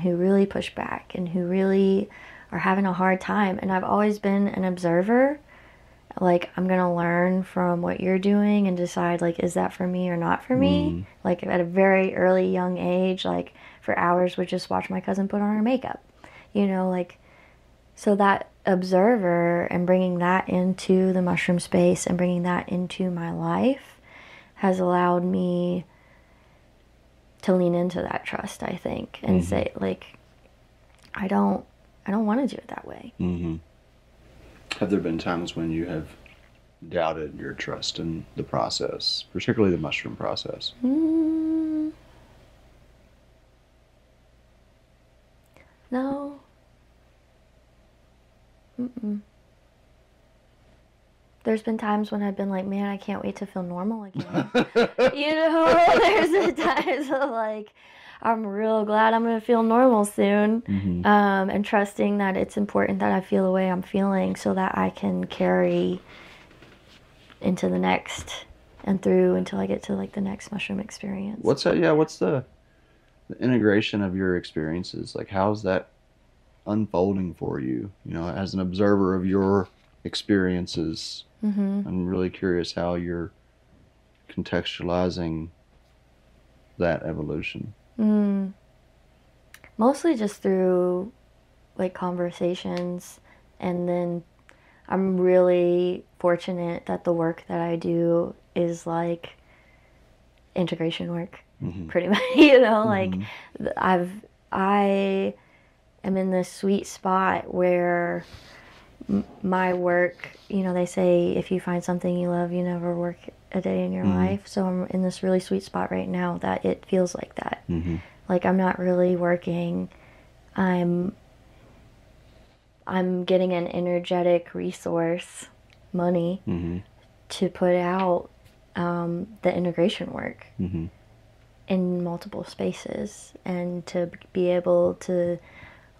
who really push back and who really are having a hard time. And I've always been an observer. Like, I'm going to learn from what you're doing and decide, like, is that for me or not for me? Like, at a very early, young age, like, for hours would just watch my cousin put on her makeup. So that observer and bringing that into the mushroom space and bringing that into my life has allowed me to lean into that trust, I think, and say, like, I don't want to do it that way. Have there been times when you have doubted your trust in the process, particularly the mushroom process? No. There's been times when I've been like, man, I can't wait to feel normal again. There's been times of like, I'm real glad I'm going to feel normal soon. And trusting that it's important that I feel the way I'm feeling so that I can carry into the next and through until I get to like the next mushroom experience. What's that? Yeah. What's the integration of your experiences? Like, how's that unfolding for you? As an observer of your experiences, I'm really curious how you're contextualizing that evolution. Mostly just through like conversations, and then I'm really fortunate that the work that I do is like integration work, pretty much. Like I am in this sweet spot where my work, they say if you find something you love, you never work a day in your life. So I'm in this really sweet spot right now that it feels like that. Like I'm not really working. I'm getting an energetic resource, money, to put out the integration work in multiple spaces, and to be able to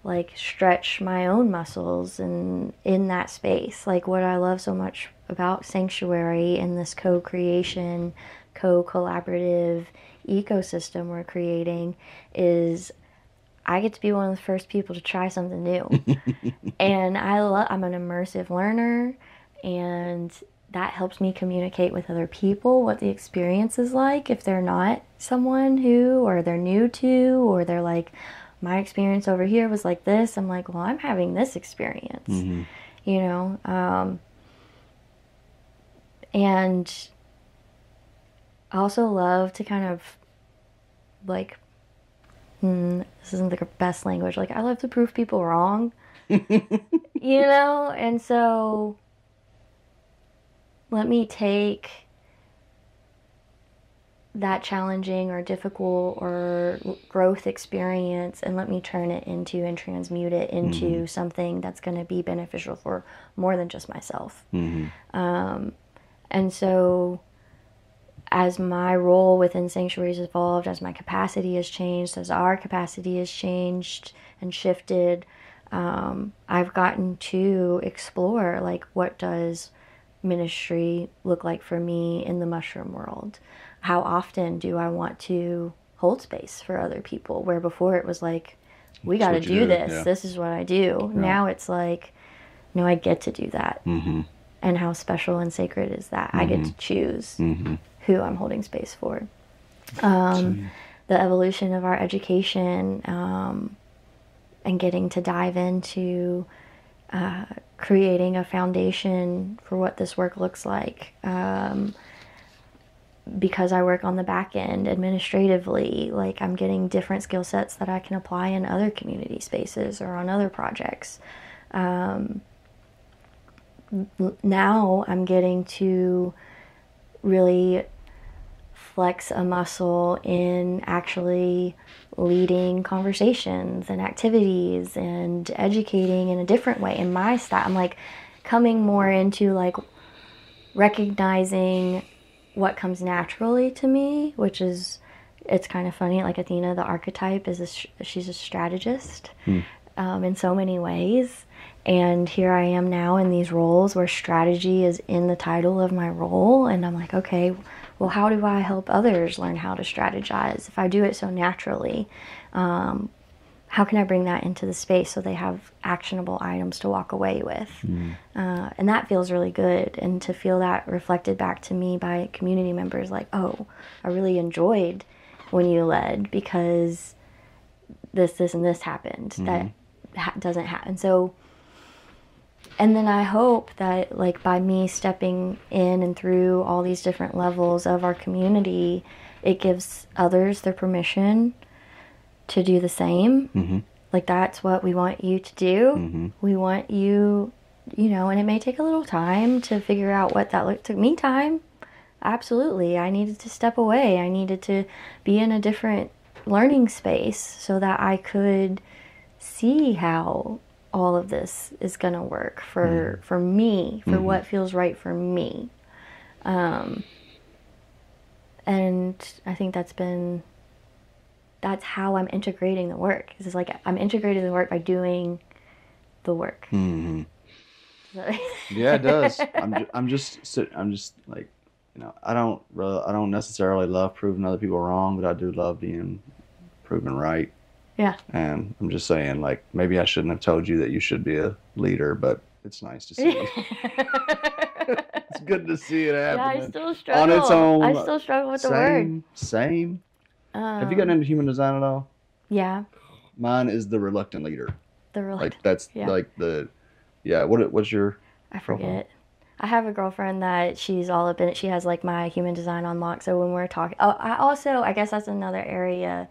like stretch my own muscles and in that space. Like what I love so much about Psanctuary and this co-creation, co-collaborative ecosystem we're creating is I get to be one of the first people to try something new. And I'm an immersive learner, and that helps me communicate with other people what the experience is like if they're not someone who, or they're new to, or they're like, my experience over here was like this. I'm like, well, I'm having this experience, you know? And I also love to kind of like, this isn't the best language. Like, I love to prove people wrong, you know? And so let me take that challenging or difficult or growth experience and let me turn it into and transmute it into something that's going to be beneficial for more than just myself. And so as my role within Sanctuary has evolved, as my capacity has changed, as our capacity has changed and shifted, I've gotten to explore, like, what does ministry look like for me in the mushroom world? How often do I want to hold space for other people? Where before it was like, we got to do this. Yeah. This is what I do. Yeah. Now it's like, no, I get to do that. And how special and sacred is that? I get to choose who I'm holding space for. The evolution of our education and getting to dive into creating a foundation for what this work looks like. Because I work on the back end administratively, like I'm getting different skill sets that I can apply in other community spaces or on other projects. Now I'm getting to really flex a muscle in actually leading conversations and activities and educating in a different way in my style. I'm like coming more into like recognizing what comes naturally to me, which is, it's kind of funny, like Athena, the archetype, is she's a strategist in so many ways. And here I am now in these roles where strategy is in the title of my role. And I'm like, okay, well, how do I help others learn how to strategize? If I do it so naturally, how can I bring that into the space so they have actionable items to walk away with? And that feels really good. And to feel that reflected back to me by community members, like, oh, I really enjoyed when you led because this, and this happened. That doesn't happen. So, and then I hope that, like, by me stepping in and through all these different levels of our community, it gives others their permission to do the same. Like, that's what we want you to do. We want you, you know, and it may take a little time to figure out what that looked. Took me time. Absolutely. I needed to step away. I needed to be in a different learning space so that I could see how all of this is going to work for me, for what feels right for me. And I think that's how I'm integrating the work. It's like I'm integrating the work by doing the work. Yeah, it does. I'm just like, you know, I don't necessarily love proving other people wrong, but I do love being proven right. Yeah. And I'm just saying, like, maybe I shouldn't have told you that you should be a leader, but it's nice to see. It's good to see it happen. Yeah, I still struggle. On its own. I still struggle with the word. Same. Have you gotten into human design at all? Yeah. Mine is the reluctant leader. The reluctant. Like, that's like the, yeah. What's your? I forget. I have a girlfriend that she's all up in it. She has like my human design on lock. So when we're talking, I guess that's another area.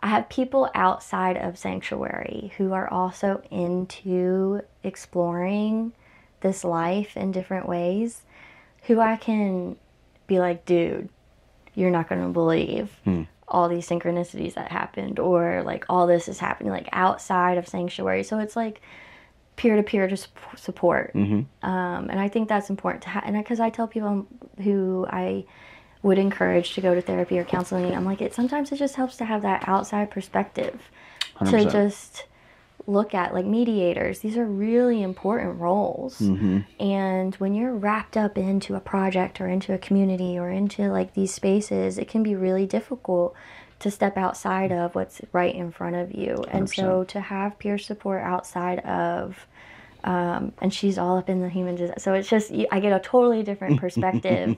I have people outside of Sanctuary who are also into exploring this life in different ways, who I can be like, dude, you're not going to believe all these synchronicities that happened, or like all this is happening like outside of Sanctuary. So it's like peer-to-peer just support. And I think that's important to have. And because I tell people who I would encourage to go to therapy or counseling, I'm like, sometimes it just helps to have that outside perspective 100%. to just look at, like mediators. These are really important roles. And when you're wrapped up into a project or into a community or into like these spaces, it can be really difficult to step outside of what's right in front of you. 100%. And so to have peer support outside of, and she's all up in the human design. So it's just, I get a totally different perspective.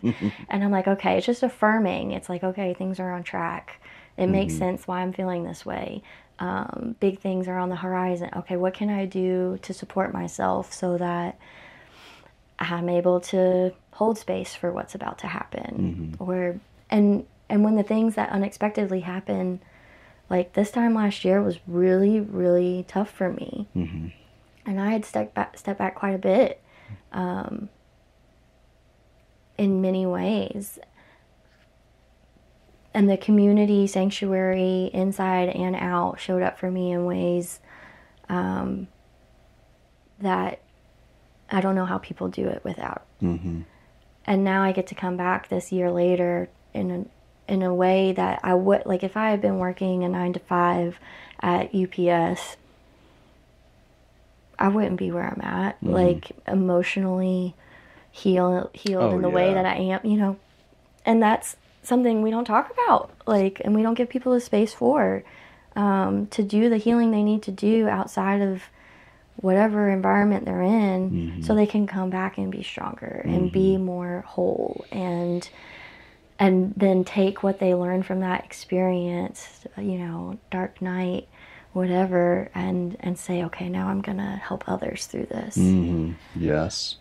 And I'm like, okay, it's just affirming. It's like, okay, things are on track. It makes sense why I'm feeling this way. Big things are on the horizon. Okay, what can I do to support myself so that I'm able to hold space for what's about to happen? Or, and when the things that unexpectedly happen, like this time last year was really, really tough for me. And I had stepped back quite a bit in many ways. And the community Psanctuary, inside and out, showed up for me in ways that I don't know how people do it without. And now I get to come back this year later in a way that I would, like if I had been working a 9-to-5 at UPS, I wouldn't be where I'm at, like emotionally healed in the way that I am, you know. And that's something we don't talk about, like, and we don't give people the space for, to do the healing they need to do outside of whatever environment they're in, so they can come back and be stronger and be more whole, and then take what they learned from that experience, you know, dark night, whatever, and say, okay, now I'm gonna help others through this. Yes,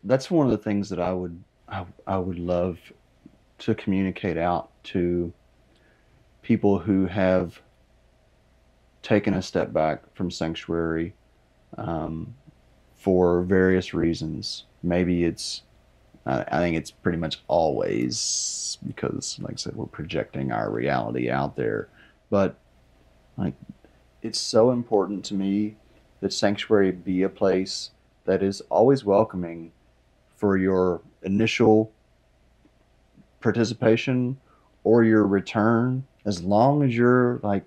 that's one of the things that I would love to communicate out to people who have taken a step back from Psanctuary for various reasons. Maybe it's, I think it's pretty much always because, like I said, we're projecting our reality out there. But like, it's so important to me that Psanctuary be a place that is always welcoming for your initial participation or your return, as long as you're like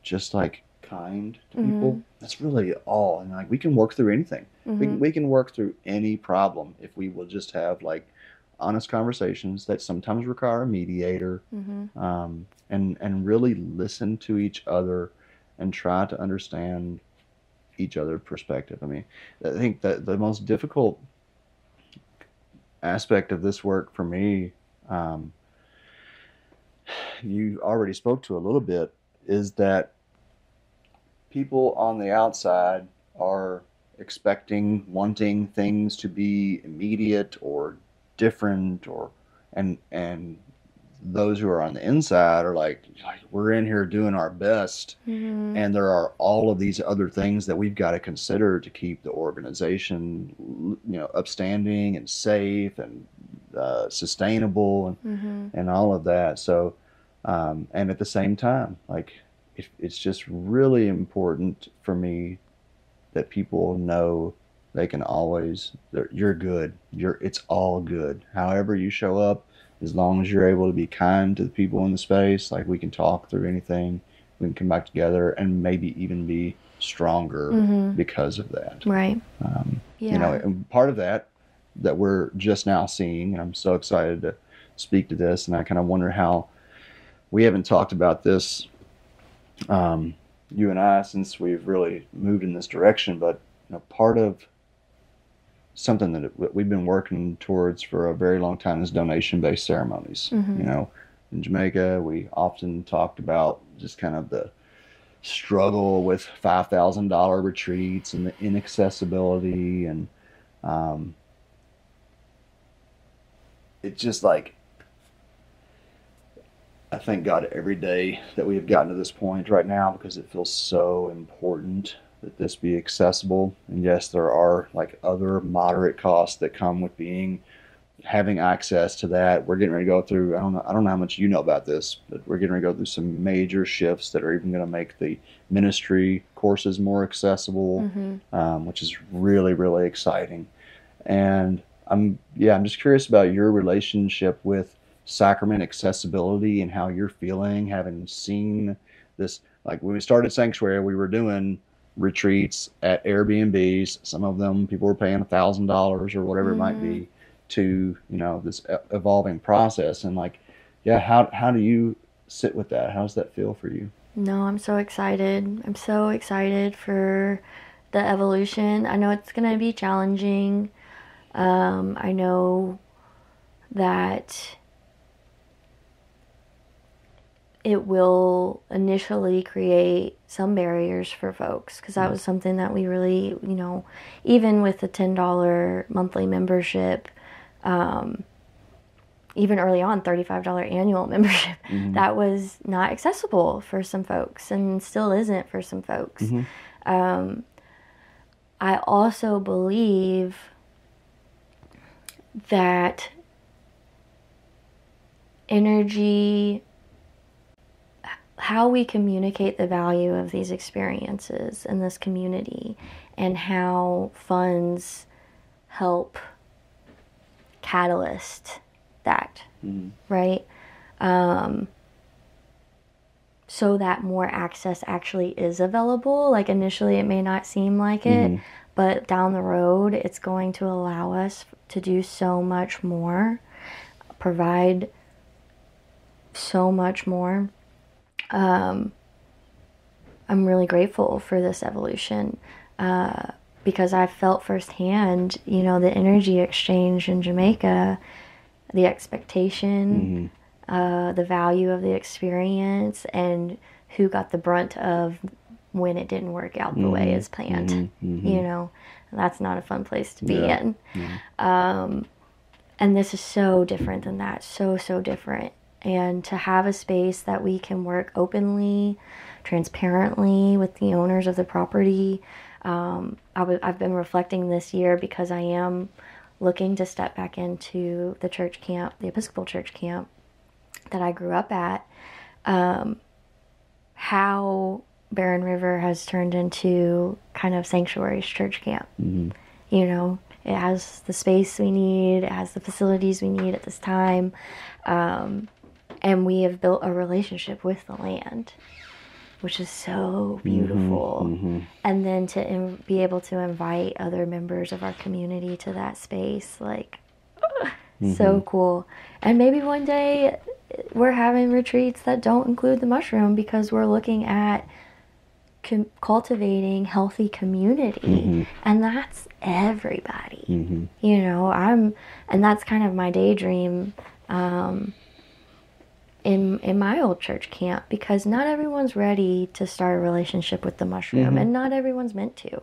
just like kind to people. That's really all. And like, we can work through anything. We can work through any problem if we will just have like honest conversations that sometimes require a mediator, and really listen to each other and try to understand each other's perspective. I mean, I think that the most difficult aspect of this work for me, you already spoke to a little bit, is that people on the outside are wanting things to be immediate or different, or and those who are on the inside are like we're in here doing our best, and there are all of these other things that we've got to consider to keep the organization, you know, upstanding and safe and sustainable and all of that. So and at the same time, like it's just really important for me that people know they can always, you're good, it's all good however you show up. As long as you're able to be kind to the people in the space, like we can talk through anything, we can come back together and maybe even be stronger because of that. Right. You know, and part of that we're just now seeing, and I'm so excited to speak to this, and I kind of wonder how we haven't talked about this, you and I, since we've really moved in this direction, but you know, part of something that we've been working towards for a very long time is donation-based ceremonies. You know, in Jamaica, we often talked about just kind of the struggle with $5,000 retreats and the inaccessibility, and it's just like, I thank God every day that we have gotten to this point right now, because it feels so important that this be accessible. And yes, there are like other moderate costs that come with having access to that. We're getting ready to go through, I don't know how much you know about this, but we're getting ready to go through some major shifts that are even going to make the ministry courses more accessible, which is really, really exciting. And I'm just curious about your relationship with sacrament accessibility and how you're feeling, having seen this. Like when we started Psanctuary, we were doing retreats at Airbnbs. Some of them people were paying $1,000 or whatever it might be to, you know, this evolving process. And like, yeah, how do you sit with that? How does that feel for you? No, I'm so excited. I'm so excited for the evolution. I know it's going to be challenging. I know that it will initially create some barriers for folks, because that was something that we really, you know, even with the $10 monthly membership, even early on, $35 annual membership, that was not accessible for some folks and still isn't for some folks. I also believe that energy, how we communicate the value of these experiences in this community, and how funds help catalyst that, right? So that more access actually is available. Like initially it may not seem like it, but down the road it's going to allow us to do so much more, provide so much more. I'm really grateful for this evolution, because I felt firsthand, you know, the energy exchange in Jamaica, the expectation, the value of the experience, and who got the brunt of when it didn't work out the way as planned. You know, that's not a fun place to be in. And this is so different than that, so different. And to have a space that we can work openly, transparently with the owners of the property. I've been reflecting this year, because I am looking to step back into the church camp, the Episcopal Church camp that I grew up at, how Barren River has turned into kind of Sanctuary's church camp. You know, it has the space we need, it has the facilities we need at this time, and we have built a relationship with the land, which is so beautiful. And then to be able to invite other members of our community to that space, like, so cool. And maybe one day we're having retreats that don't include the mushroom, because we're looking at cultivating healthy community, and that's everybody. You know, and that's kind of my daydream, in my old church camp, because not everyone's ready to start a relationship with the mushroom, and not everyone's meant to.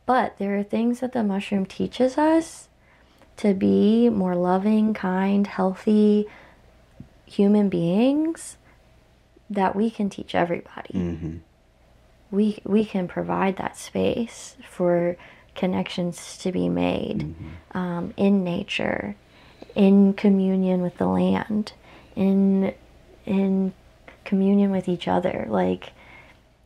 But there are things that the mushroom teaches us to be more loving, kind, healthy human beings that we can teach everybody. We can provide that space for connections to be made, in nature, in communion with the land, in communion with each other. Like,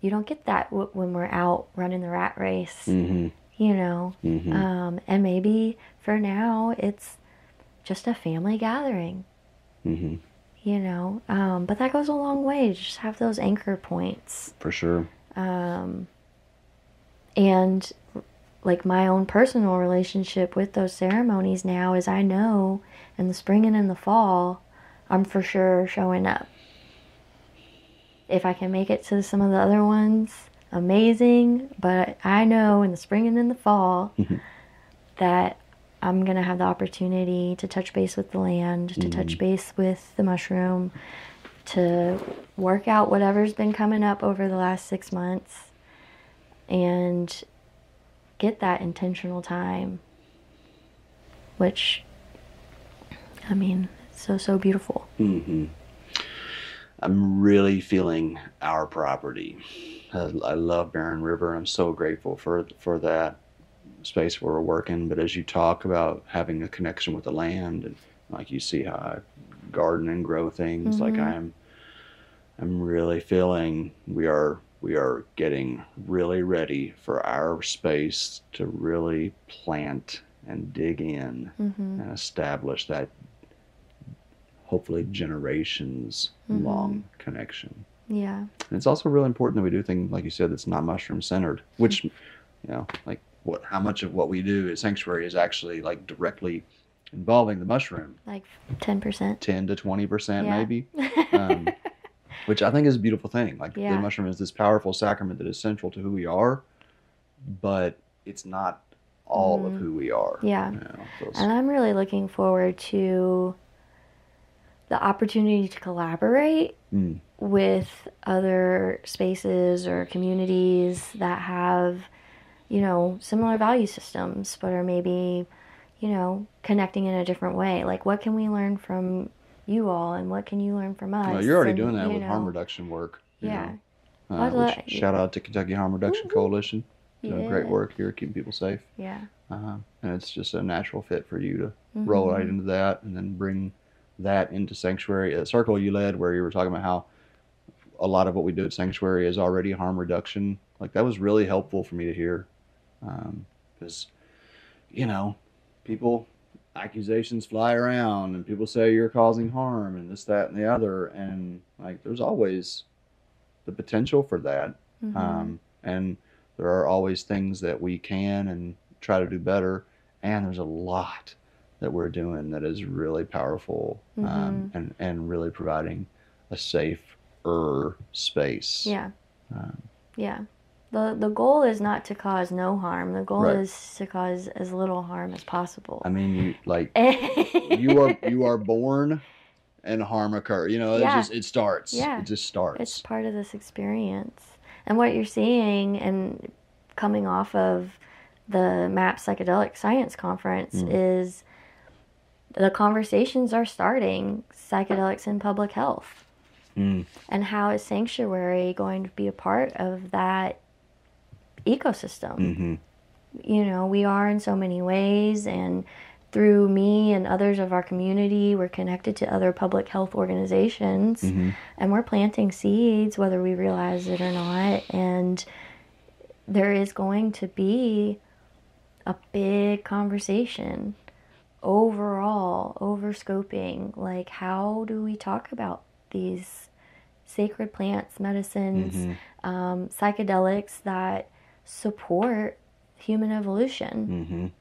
you don't get that when we're out running the rat race, you know. And maybe for now it's just a family gathering, you know. But that goes a long way to just have those anchor points. For sure. And like my own personal relationship with those ceremonies now is, I know in the spring and in the fall, I'm for sure showing up. If I can make it to some of the other ones, amazing. But I know in the spring and in the fall that I'm going to have the opportunity to touch base with the land, to touch base with the mushroom, to work out whatever's been coming up over the last 6 months, and get that intentional time, which, I mean, it's so beautiful. I'm really feeling our property. I love Barren River. I'm so grateful for that space where we're working. But as you talk about having a connection with the land, and like you see how I garden and grow things, like I'm really feeling we are getting really ready for our space to really plant and dig in and establish that hopefully generations long connection. Yeah. And it's also really important that we do things, like you said, that's not mushroom centered, which, like how much of what we do at Sanctuary is actually like directly involving the mushroom. Like 10%. 10 to 20% maybe. Which I think is a beautiful thing. Like the mushroom is this powerful sacrament that is central to who we are, but it's not all of who we are. Yeah. And I'm really looking forward to the opportunity to collaborate with other spaces or communities that have, similar value systems, but are maybe, connecting in a different way. Like, what can we learn from you all, and what can you learn from us? Well, you're already doing that with harm reduction work. Which, shout out to Kentucky Harm Reduction Coalition. Doing great work here, keeping people safe. Yeah. And it's just a natural fit for you to roll right into that and then bring that into Sanctuary. A circle you led where you were talking about how a lot of what we do at Sanctuary is already harm reduction. Like, that was really helpful for me to hear. Because, accusations fly around and people say you're causing harm and this, that, and the other. And like, there's always the potential for that. And there are always things that we can and try to do better. And there's a lot that we're doing that is really powerful, and really providing a safer space. Yeah. The goal is not to cause no harm. The goal is to cause as little harm as possible. I mean, you are born and harm occurs. It starts. Yeah. It just starts. It's part of this experience. And what you're seeing and coming off of the MAP Psychedelic Science Conference is the conversations are starting, psychedelics in public health. And how is Sanctuary going to be a part of that ecosystem? We are in so many ways, and through me and others of our community, we're connected to other public health organizations, and we're planting seeds whether we realize it or not. And there is going to be a big conversation overall, over-scoping, like, how do we talk about these sacred plants, medicines, psychedelics that support human evolution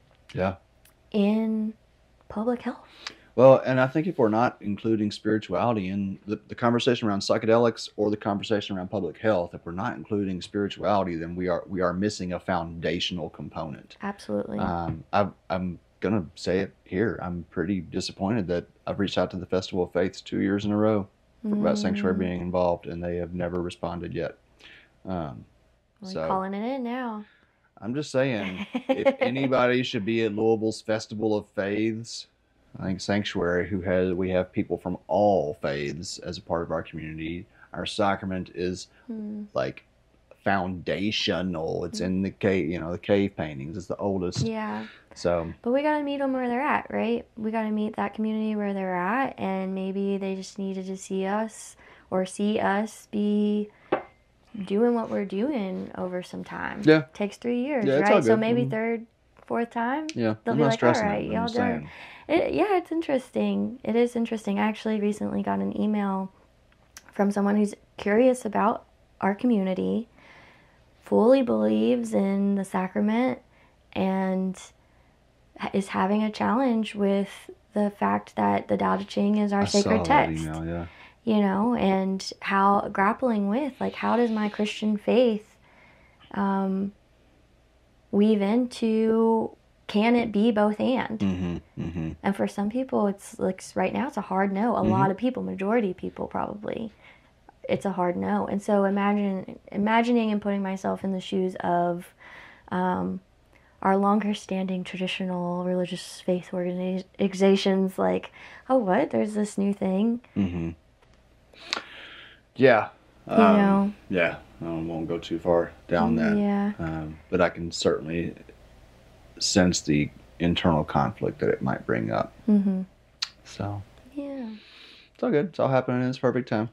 in public health. Well, and I think if we're not including spirituality in the conversation around psychedelics or the conversation around public health, if we're not including spirituality, then we are missing a foundational component. Absolutely. I'm going to say it here. I'm pretty disappointed that I've reached out to the Festival of Faiths 2 years in a row about Sanctuary being involved, and they have never responded yet. So calling it in now. I'm just saying, if anybody should be at Louisville's Festival of Faiths, I think Sanctuary, we have people from all faiths as a part of our community. Our sacrament is like foundational. It's in the cave, the cave paintings. It's the oldest. Yeah. So. But we got to meet them where they're at, right? We got to meet that community where they're at, and maybe they just needed to see us be doing what we're doing over some time. Yeah. It takes 3 years, yeah, right? So maybe third, fourth time. Yeah. They'll be like, all right, y'all done. It's interesting. It is interesting. I actually recently got an email from someone who's curious about our community, fully believes in the sacrament, and is having a challenge with the fact that the Tao Te Ching is our sacred text. That email, and how grappling with, like, how does my Christian faith weave into, can it be both and? And for some people, it's like, right now, it's a hard no. A lot of people, majority of people probably, it's a hard no. And so imagining and putting myself in the shoes of our longer standing traditional religious faith organizations, like, oh, what? There's this new thing. Yeah. Yeah. I won't go too far down that. Yeah. But I can certainly sense the internal conflict that it might bring up. So. Yeah. It's all good. It's all happening in its perfect time.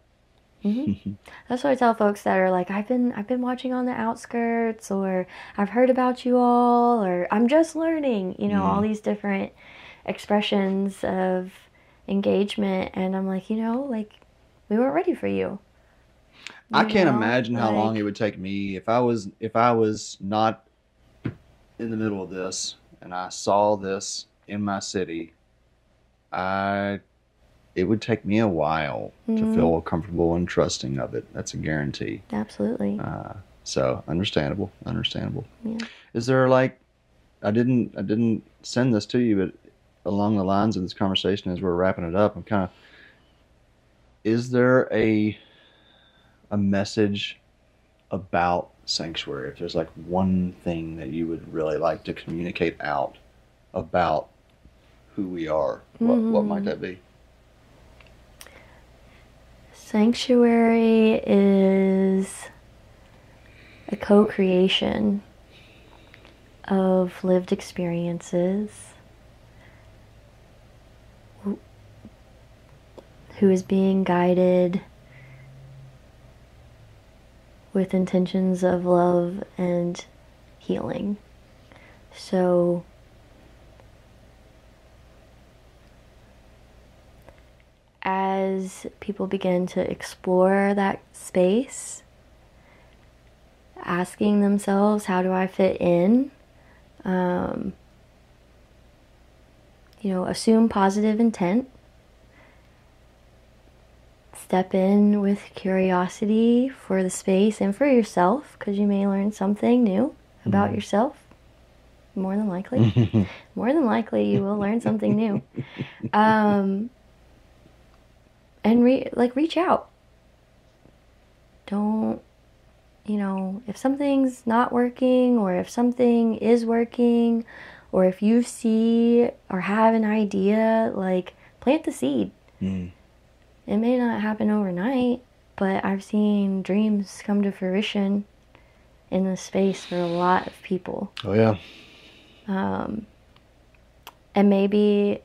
That's what I tell folks that are like, I've been watching on the outskirts, or I've heard about you all, or I'm just learning, all these different expressions of engagement. And I'm like, we weren't ready for you. I can't know? imagine how long Like- it would take me if I was not in the middle of this and I saw this in my city. It would take me a while to feel comfortable and trusting of it. That's a guarantee. Absolutely. So understandable. Yeah. Is there like, I didn't send this to you, but along the lines of this conversation as we're wrapping it up, I'm kind of, is there a message about Sanctuary? If there's like one thing that you would really like to communicate out about who we are, what might that be? Sanctuary is a co-creation of lived experiences who is being guided with intentions of love and healing. So as people begin to explore that space, asking themselves, how do I fit in? Assume positive intent. Step in with curiosity for the space and for yourself, because you may learn something new about yourself. More than likely. More than likely you will learn something new. And reach out. Don't, if something's not working, or if something is working, or if you see or have an idea, like, plant the seed. It may not happen overnight, but I've seen dreams come to fruition in this space for a lot of people. Oh yeah. And maybe,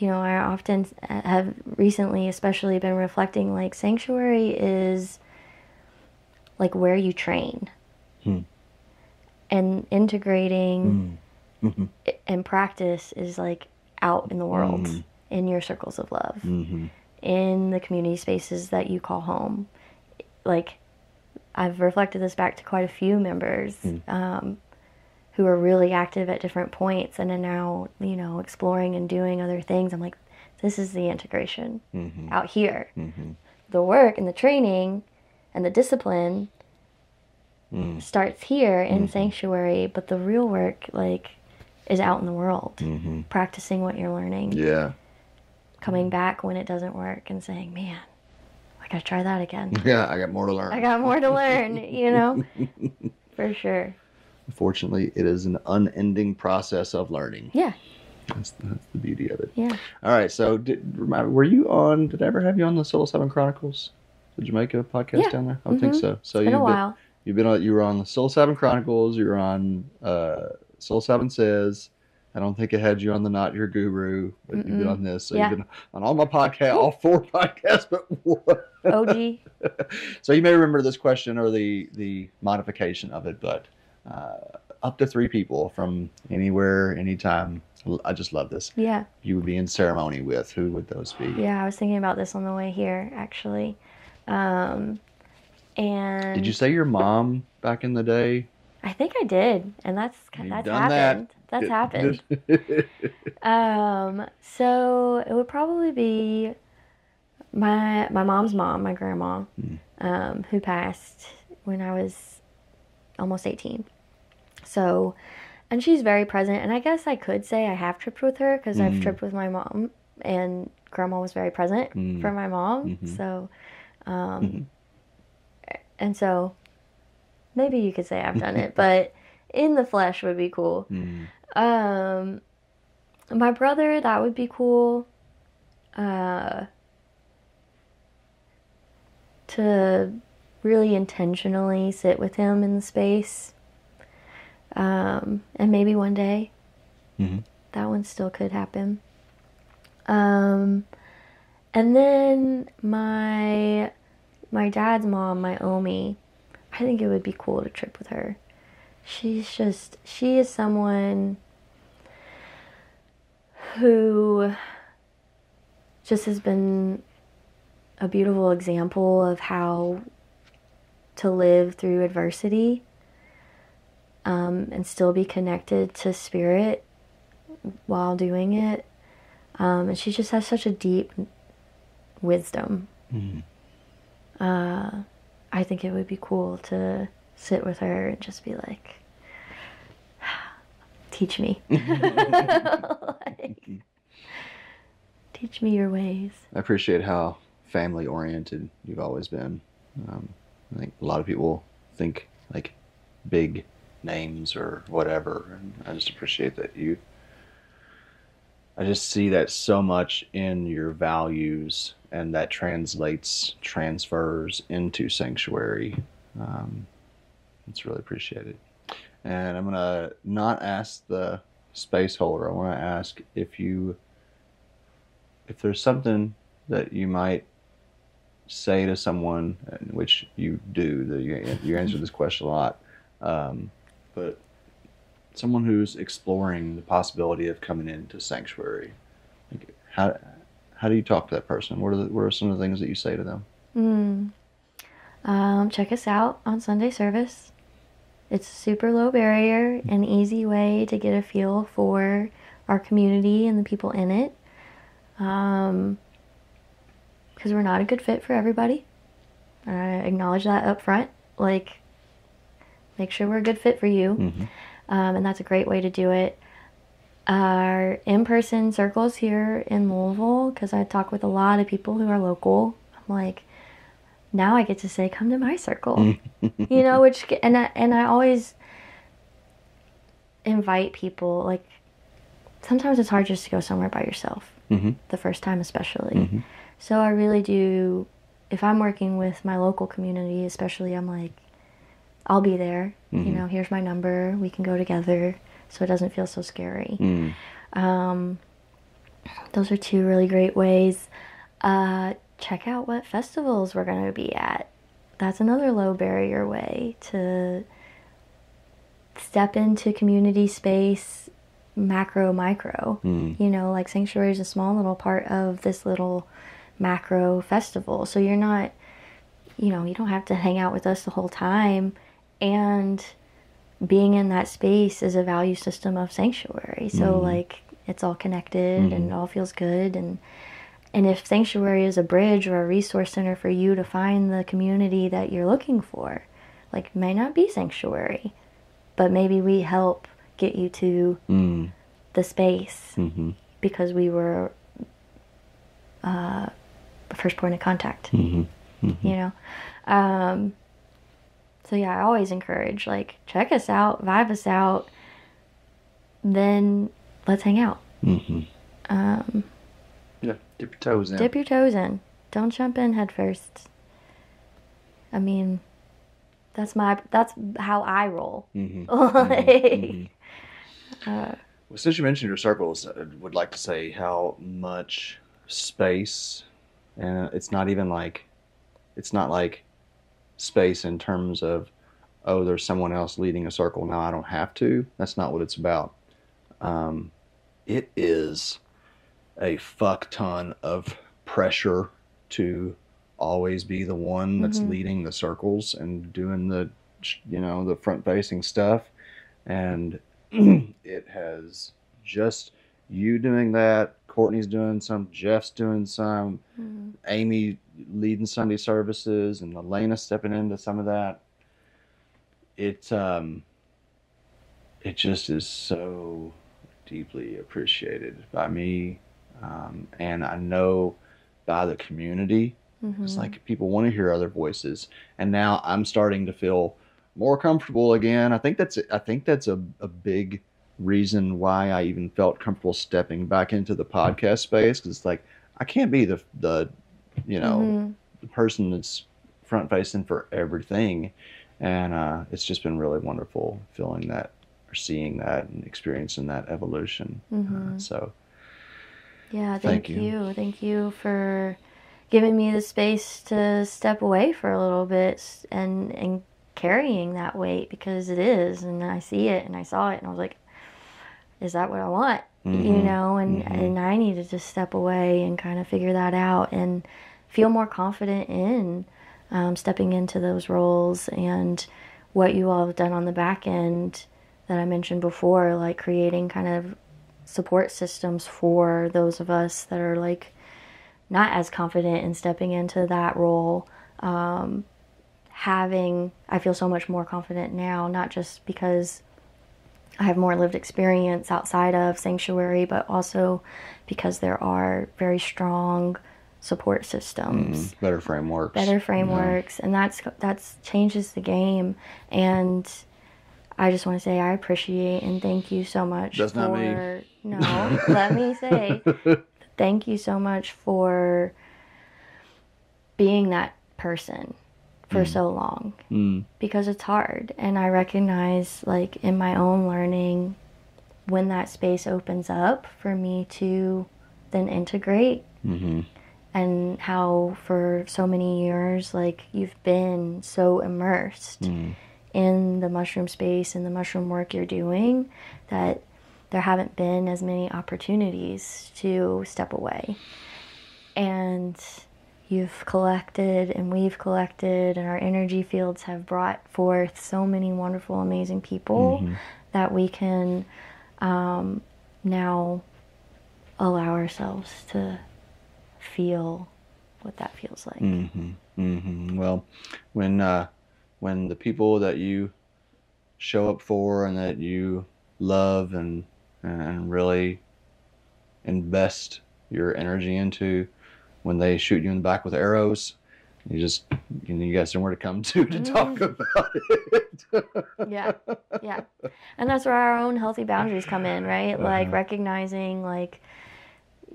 I often have recently especially been reflecting, like, Sanctuary is like where you train. And integrating and practice is like out in the world, in your circles of love, in the community spaces that you call home. Like, I've reflected this back to quite a few members who are really active at different points and are now, exploring and doing other things. I'm like, this is the integration out here. The work and the training and the discipline starts here in Sanctuary, but the real work, like, is out in the world, practicing what you're learning. Yeah. Coming back when it doesn't work and saying, man, I gotta try that again. Yeah, I got more to learn. I got more to learn, for sure. Fortunately, it is an unending process of learning. Yeah. That's the beauty of it. Yeah. All right. So, were you on? Did I ever have you on the Psilocybin Chronicles? Did you make a podcast down there? I would think so. So It's been a while. You were on the Psilocybin Chronicles. You were on Psilocybin Says. I don't think it had you on the Not Your Guru, but you've been on this. So you've been on all my podcasts, all 4 podcasts, but one. OG. So you may remember this question or the modification of it, but up to 3 people from anywhere, anytime. I just love this. Yeah. You would be in ceremony with. Who would those be? Yeah, I was thinking about this on the way here, actually. And Did you say your mom back in the day? I think I did, and that's You've happened. done That's happened. So it would probably be my mom's mom, my grandma, who passed when I was almost 18. So, and she's very present, and I guess I could say I have tripped with her because I've tripped with my mom, and grandma was very present for my mom. So, and so maybe you could say I've done it, but in the flesh would be cool. My brother, that would be cool. To really intentionally sit with him in the space. And maybe one day that one still could happen. And then my dad's mom, my Omi, I think it would be cool to trip with her. She is someone who just has been a beautiful example of how to live through adversity, and still be connected to spirit while doing it. And she just has such a deep wisdom. I think it would be cool to sit with her and just be like, teach me. Like, teach me your ways. I appreciate how family oriented you've always been. I think a lot of people think like big names or whatever, and I just appreciate that I just see that so much in your values, and that transfers into Psanctuary. It's really appreciated. And I'm gonna not ask the space holder. I want to ask if there's something that you might say to someone, which you do, that you answer this question a lot, but someone who's exploring the possibility of coming into Psanctuary, like how do you talk to that person? What are some of the things that you say to them? Check us out on Sunday service. It's a super low barrier, an easy way to get a feel for our community and the people in it. Because we're not a good fit for everybody. I acknowledge that up front. Like, make sure we're a good fit for you. And that's a great way to do it. Our in-person circles here in Louisville, because I talk with a lot of people who are local. I'm like, now I get to say, come to my circle. You know, and I always invite people. Like, sometimes it's hard just to go somewhere by yourself. The first time especially. So I really do, if I'm working with my local community especially, I'm like, I'll be there. You know, here's my number. We can go together so it doesn't feel so scary. Those are two really great ways. Check out what festivals we're going to be at. That's another low barrier way to step into community space, macro, micro. You know, like Psanctuary is a small little part of this little macro festival. So you're not, you know, you don't have to hang out with us the whole time. And being in that space is a value system of Psanctuary. So like, it's all connected and it all feels good. And if Psanctuary is a bridge or a resource center for you to find the community that you're looking for, like, it may not be Psanctuary, but maybe we help get you to the space because we were the first point of contact, you know? So yeah, I always encourage, like, check us out, vibe us out, then let's hang out. Yeah, dip your toes in. Dip your toes in. Don't jump in head first. I mean, that's how I roll. Well, since you mentioned your circles, I would like to say how much space, and it's not like space in terms of, oh, there's someone else leading a circle, now I don't have to. That's not what it's about. It is a fuck ton of pressure to always be the one that's leading the circles and doing the, you know, the front facing stuff. And it has just you doing that, Courtney's doing some, Jeff's doing some, Amy leading Sunday services, and Elena stepping into some of that. It just is so deeply appreciated by me, and I know by the community. It's like people want to hear other voices, and now I'm starting to feel more comfortable again. I think that's a big reason why I even felt comfortable stepping back into the podcast space, because it's like I can't be the you know, the person that's front facing for everything, and it's just been really wonderful feeling that, or seeing that, and experiencing that evolution. So yeah, thank you for giving me the space to step away for a little bit and carrying that weight, because it is, and I see it, and I saw it, and I was like, is that what I want? You know, and I needed to step away and kind of figure that out and feel more confident in stepping into those roles. And what you all have done on the back end that I mentioned before, like creating kind of support systems for those of us that are like not as confident in stepping into that role. I feel so much more confident now, not just because I have more lived experience outside of Psanctuary, but also because there are very strong support systems, better frameworks, and that's changes the game. And I just want to say I appreciate and thank you so much. That's not me. No, let me say thank you so much for being that person for so long, because it's hard. And I recognize, like, in my own learning, when that space opens up for me to then integrate, and how for so many years, like, you've been so immersed in the mushroom space and the mushroom work you're doing that there haven't been as many opportunities to step away. And you've collected and we've collected, and our energy fields have brought forth so many wonderful, amazing people that we can now allow ourselves to feel what that feels like. Well, when the people that you show up for and that you love and really invest your energy into, when they shoot you in the back with arrows, you got somewhere to come to talk about it. Yeah. And that's where our own healthy boundaries come in, right? Like recognizing, like,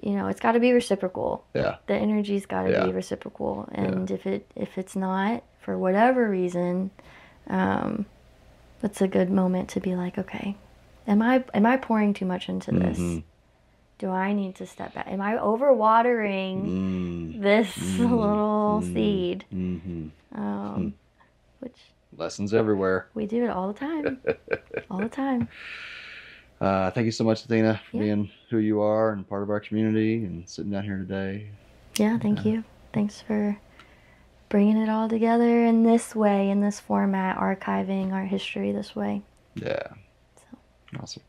you know, it's got to be reciprocal. Yeah. The energy's got to be reciprocal. And if it's not, for whatever reason, that's a good moment to be like, okay, am I pouring too much into this? Do I need to step back? Am I overwatering this little seed? Which lessons everywhere. We do it all the time. All the time. Thank you so much, Athena, for being who you are and part of our community and sitting down here today. Yeah, thank you. Thanks for bringing it all together in this way, in this format, archiving our history this way. Yeah. Awesome.